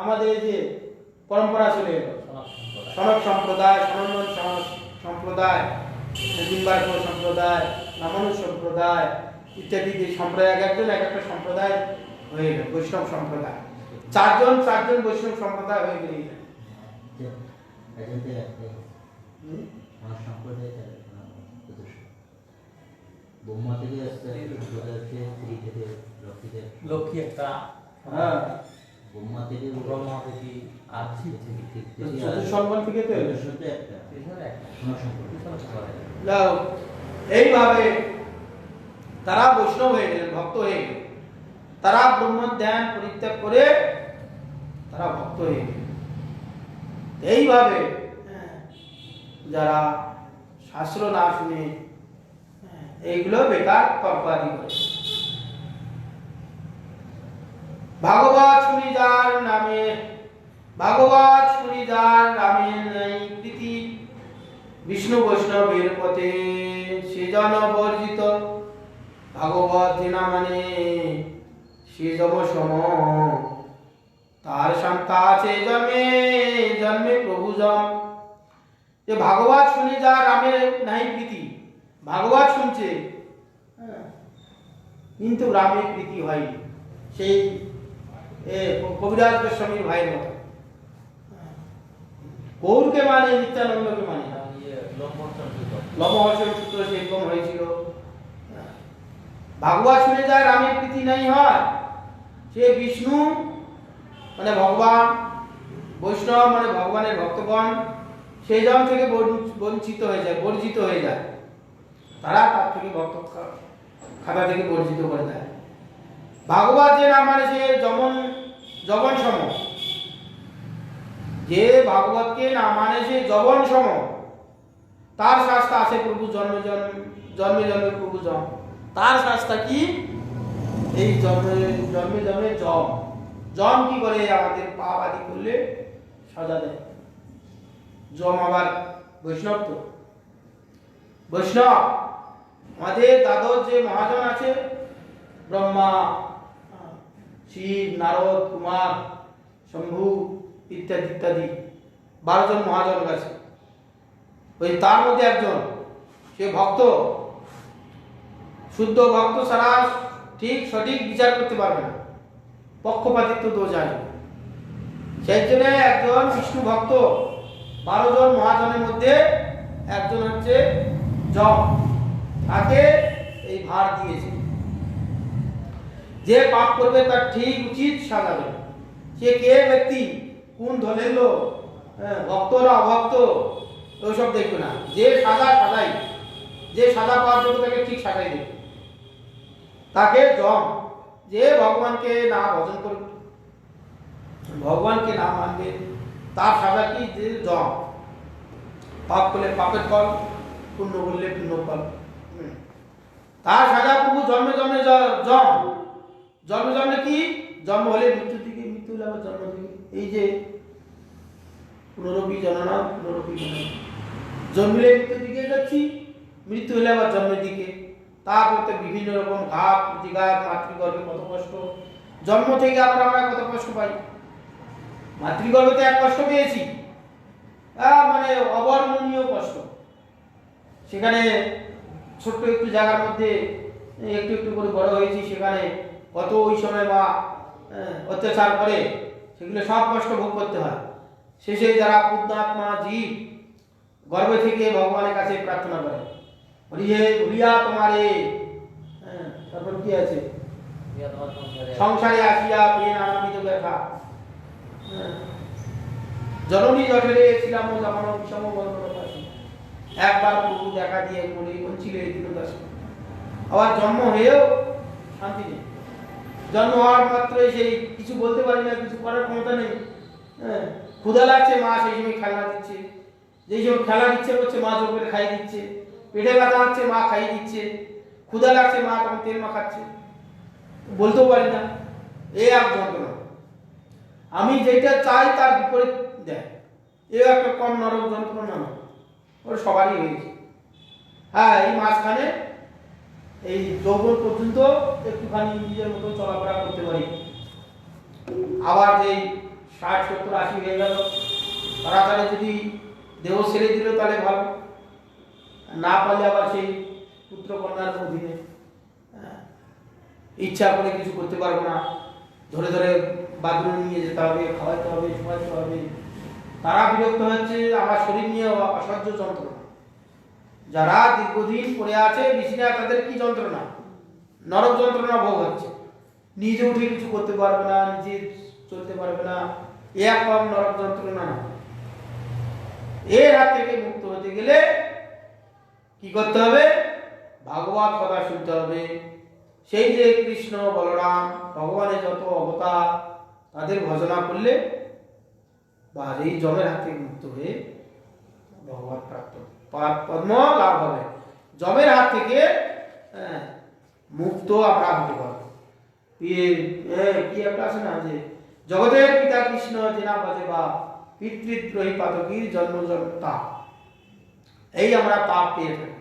আমাদের যে পরম্পরা চলে এলো, সনক সম্প্রদায়, সনন্দন সম্প্রদায়, বিম্বার্ক সম্প্রদায়, নামানুষ সম্প্রদায় ইত্যাদি যে সম্প্রদায়, একজন এক একটা সম্প্রদায় হয়ে গেল। বৈষ্ণব সম্প্রদায় চারজন বৈষ্ণব সম্প্রদায় হয়ে গেল। লক্ষ্মী একটা, হ্যাঁ, ব্রহ্মা থেকে ব্রহ্মা থেকে আর শিব থেকে চতুষ্সম্পদ থেকে তো একটা যাও, এইভাবে তারা বৈষ্ণব হয়ে গেলেন, ভক্ত হয়ে গেলেন। তারা ব্রহ্ম ধ্যান পরিত্যাগ করে তারা ভক্ত হয়ে গেলেন। এইভাবে যারা শাস্ত্র না শুনে এইগুলো বেকার তর্কাদি করে। ভাগবত শুনি যার নামে, ভাগবত শুনি যার নামে নাই প্রীতি, বিষ্ণু বৈষ্ণবের পথে সে জন বর্জিত। ভাগবত যে না মানে সে যম সম, তার শান্তা আছে জন্মে জন্মে প্রভু জম। যে ভাগবত শুনি যার রামে নাই প্রীতি, ভাগবত শুনছে কিন্তু রামের প্রীতি হয়নি, সেই কবিরাজ গোস্বামীর ভাইয়ের মতো। গৌরকে মানে, নিত্যানন্দকে মানে, লম্বহর্ষণ সূত্র সেরকম হয়েছিল। ভাগবত শুনে যায় রামের প্রীতি নাই হয়, সে বিষ্ণু মানে ভগবান, বৈষ্ণব মানে ভগবানের ভক্তগণ, সেই জন থেকে বঞ্চিত হয়ে যায়, বর্জিত হয়ে যায়। তারা তার থেকে ভক্ত খাতা থেকে বর্জিত করে দেয়। ভাগবত যে না মানে সে জবন সম, যে ভাগবতকে না মানে সে জবন সম, তার শাস্তা আছে প্রভু জন্মে জন্মে প্রভু জম। তার শাস্তা কি? এই জন্মে জন্মে জম কি করে? আমাদের পাপ আদি করলে সাজা দেয়। জম আবার বৈষ্ণব, তো বৈষ্ণব আমাদের দ্বাদশ যে মহাজন আছে, ব্রহ্মা, শিব, নারদ, কুমার, শম্ভু ইত্যাদি ইত্যাদি 12 জন মহাজন আছে। ওই তার মধ্যে একজন সে ভক্ত, শুদ্ধ ভক্ত ছাড়া ঠিক সঠিক বিচার করতে পারবে না, পক্ষপাতিত্ব দোষ আছে। সেই জন্য একজন বিষ্ণু ভক্ত 12 জন মহাজনের মধ্যে একজন হচ্ছে যম, তাকে এই ভার দিয়েছে। যে পাপ করবে তার ঠিক উচিত সাজা দেবে। সে কে ব্যক্তি, কোন ধনের লোক, ভক্ত না অভক্ত, ওইসব দেখবে না। যে সাজাই, যে সাজা পাওয়ার জন্য তাকে ঠিক সাজাই দেবে। তাকে জম, যে ভগবানকে না ভজন করবে, ভগবানকে না মানবে, তার সাজা কি? যে জম। পাপ করলে পাপের ফল, পুণ্য করলে পুণ্য ফল। তার সাজা প্রভু জন্মে জন্মে জম। জন্মে জন্মে কি? জন্ম হলে মৃত্যু দিকে, মৃত্যু হলে আবার জন্ম দিকে। এই যে পুনরপি জননা, পুনরপি জননা, জন্মলে মৃত্যু দিকে যাচ্ছি, মৃত্যু হলে আবার জন্মের দিকে। তারপর তো বিভিন্ন রকম ঘাত প্রতিঘাত, মাতৃগর্ভে কত কষ্ট, জন্ম থেকে আমরা কত কষ্ট পাই। মাতৃগর্ভে এক কষ্ট পেয়েছি, মানে অবর্ণনীয় কষ্ট। সেখানে ছোট্ট একটু জায়গার মধ্যে একটু একটু করে বড় হয়েছি, সেখানে কত ওই সময় মা অত্যাচার করে, সেগুলো সব কষ্ট ভোগ করতে হয়। শেষে যারা পুণ্যাত্মা জীব গর্ভে থেকে ভগবানের কাছে প্রার্থনা করে, হরিয়ে ভুলিয়া তোমারে, তারপর কি আছে, সংসারে আসিয়া পেন আনন্দিত ব্যথা, জননী জঠরে ছিলাম যখন বিষম বন্ধন পাশে, একবার প্রভু দেখা দিয়ে বলি বলছিল এই দিন দাস। আবার জন্ম হয়েও শান্তি নেই, জন্ম হওয়ার মাত্রই সেই কিছু বলতে পারি না, কিছু করার ক্ষমতা নেই। ক্ষুধা লাগছে, মা সেই সময় খেলনা দিচ্ছে, যেই সময় খেলা দিচ্ছে করছে মা জোর করে খাইয়ে দিচ্ছে, পেটে ব্যথা হচ্ছে মা খাইয়ে দিচ্ছে, ক্ষুধা লাগছে মা তখন তেল মাখাচ্ছে, বলতেও পারি না। এ এক যন্ত্রণা। আমি যেটা চাই তার বিপরীত দেয়, এ একটা কম নরক যন্ত্রণা না, ওর সবারই হয়েছে। হ্যাঁ, এই মাঝখানে এই যৌবন পর্যন্ত একটুখানি নিজের মতো চলাফেরা করতে পারি, আবার যেই 60, 70, 80 হয়ে গেল, তাড়াতাড়ি যদি দেহ ছেড়ে দিল তাহলে ভালো, না পারলে আবার সেই পুত্র কন্যার অধীনে ইচ্ছা করে কিছু করতে পারবো না, ধরে ধরে বাথরুমে নিয়ে যেতে হবে, খাওয়াতে হবে, শোয়াতে হবে। তারা বিরক্ত হচ্ছে, আমার শরীর নিয়ে অসহ্য যন্ত্রণা। যারা দীর্ঘদিন পড়ে আছে বিছানায়, তাদের কি যন্ত্রণা, নরক যন্ত্রণা ভোগ হচ্ছে, নিজে উঠে কিছু করতে পারবে না, নিজে চলতে পারবে না, এ এক কম নরক যন্ত্রণা না। এর হাত থেকে মুক্ত হতে গেলে কি করতে হবে, ভাগবত কথা শুনতে হবে। সেই যে কৃষ্ণ বলরাম ভগবানের যত অবতার, তাদের ভজনা করলে বা এই জমের হাত থেকে মুক্ত হয়ে ভগবান প্রাপ্ত পদ্ম লাভ হবে। জমের হাত থেকে মুক্ত আমরা হতে পারবো। কি একটা আছে না, যে জগতের পিতা কৃষ্ণ জেনা বাজে বা পিতৃদ্রোহী পাতকীর জন্ম তাপ, এই আমরা তাপ পেয়ে থাকি।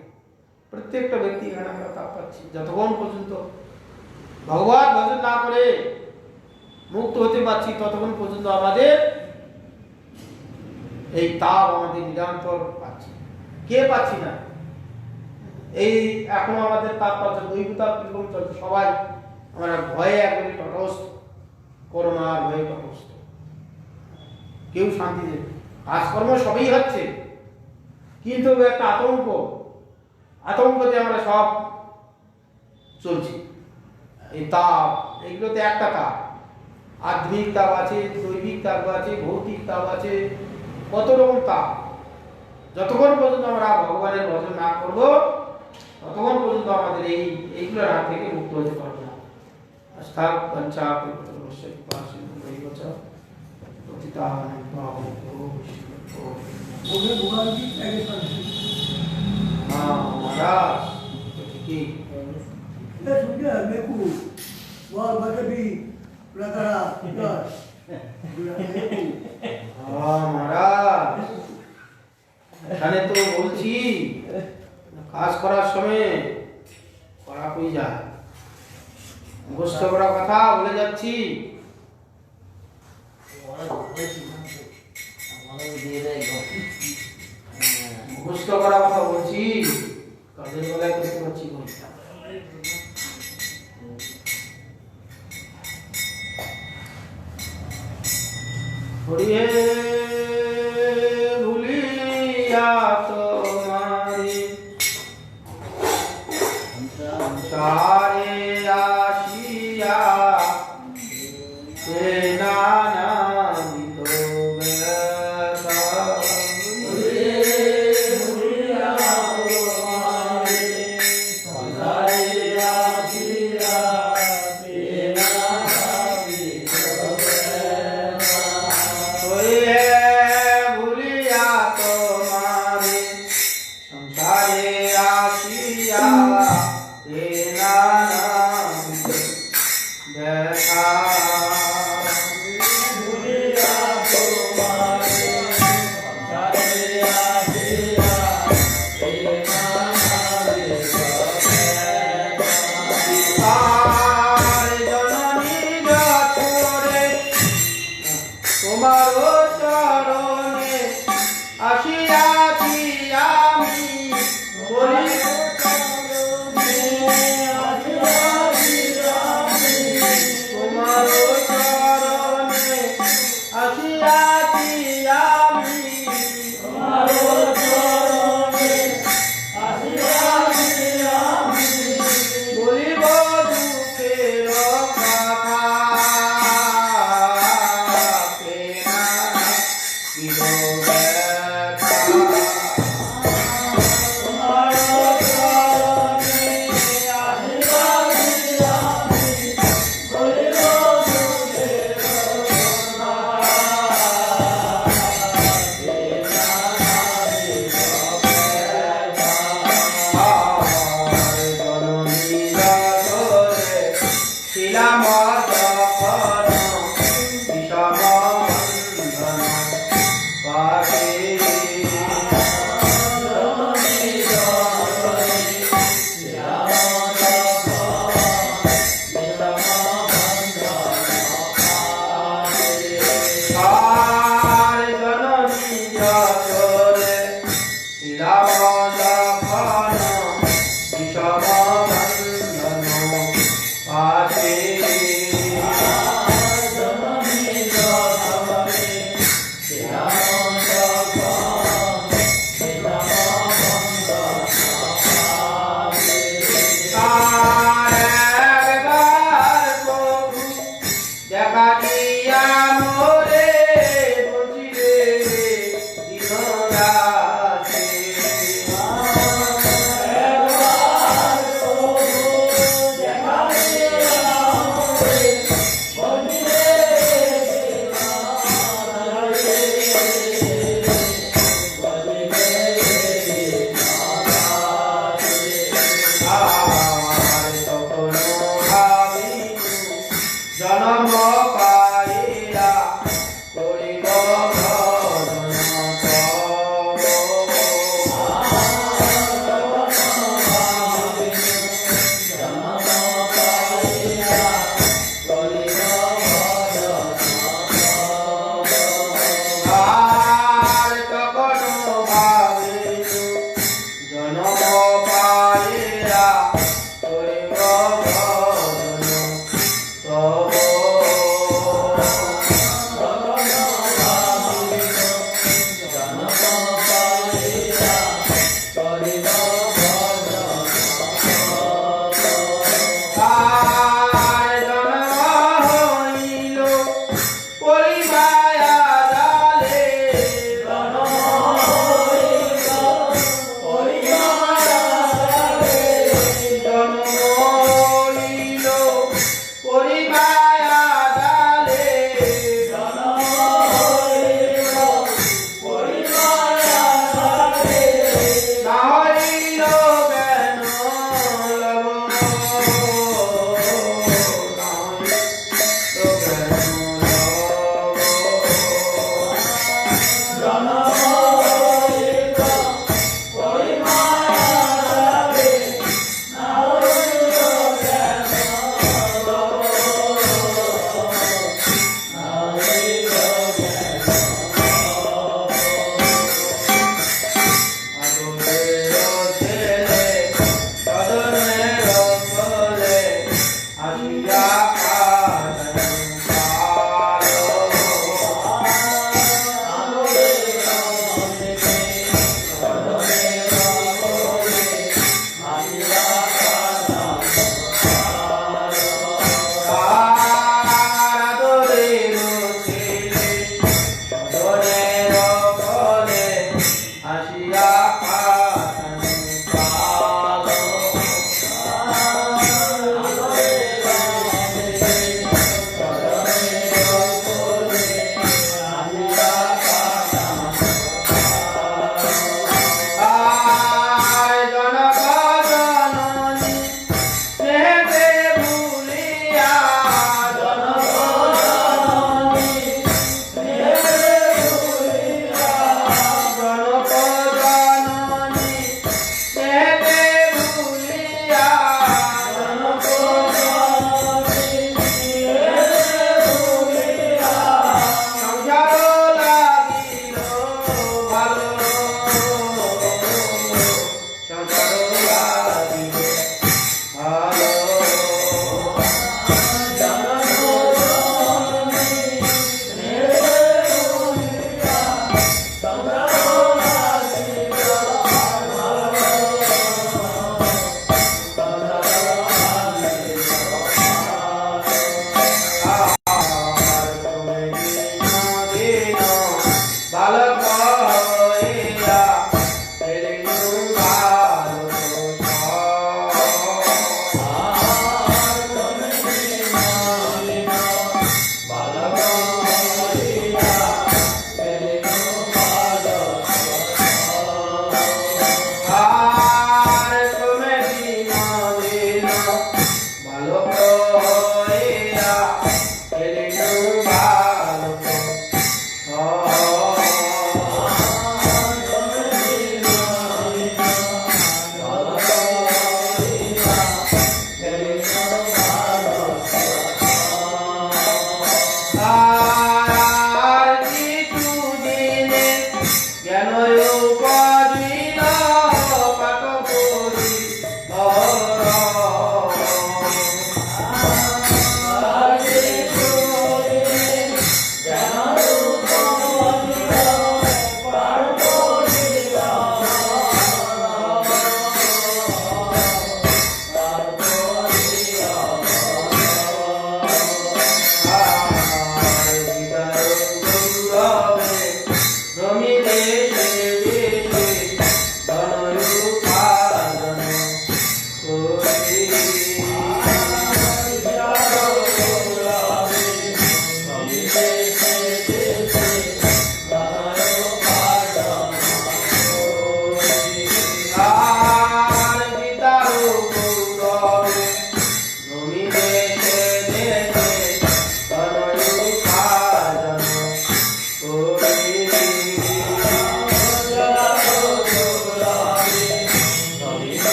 প্রত্যেকটা ব্যক্তি এখানে আমরা তাপ পাচ্ছি। যতক্ষণ পর্যন্ত ভগবান ভজন না করে মুক্ত হতে পারছি, ততক্ষণ পর্যন্ত আমাদের এই তাপ আমাদের নিরন্তর পাচ্ছি। কে পাচ্ছি না? এই এখন আমাদের তাপ পাচ্ছে, দৈব তাপ কিরকম চলছে, সবাই আমরা ভয়ে একবারে তটস্থ, করোনার ভয়ে তটস্থ, কেউ শান্তি দেবে। কাজকর্ম সবই হচ্ছে, কিন্তু একটা আতঙ্কতে আমরা সব চলছি। এই তাপ, এগুলোতে একটা তাপ, আধ্যাত্মিক তাপ আছে, দৈবিক তাপ আছে, ভৌতিক তাপ আছে, কত রকম তাপ। যতক্ষণ পর্যন্ত আমরা ভগবানের ভজন না করবো, ততক্ষণ পর্যন্ত আমাদের এইগুলোর হাত থেকে মুক্ত হতে পারবো না। আস্থাক বাঞ্ছা কৃপা কৃপাসি দৈবচ পতিতানাং পাবনেভ্যো বৈষ্ণবেভ্যো। ওকে ভগবান কি আগে শুনছি। হ্যাঁ মহারাজ, তো ঠিকই। এটা শুনছে মেকু বল বাজবি প্রাকারা দশ হ্যাঁ মহারাজ, এখানে তো বলছি কাজ করার সময় করা কই যায়, মুখস্থ করা কথা বলে যাচ্ছি, মুখস্থ করা কথা বলছি, কাজের বেলায় করতে পারছি না। হরিয়ে ভুলিয়া তোমারে সংসারে আসিয়া সে নানাবিধ ব্যথা। হরিয়ে ভুলিয়া তোমারে সংসারে আসিয়া সে নানাবিধ ব্যথা। হরিয়ে ভুলিয়া তোমারে সংসারে আসিয়া সে নানাবিধ ব্যথা। কাটিয়া মোরে বচিরে দিনরাতে আর তখন ভাবিনু জন্ম পাইলা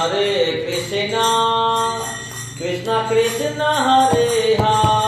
Hare Krishna, Krishna Krishna, Hare Hare.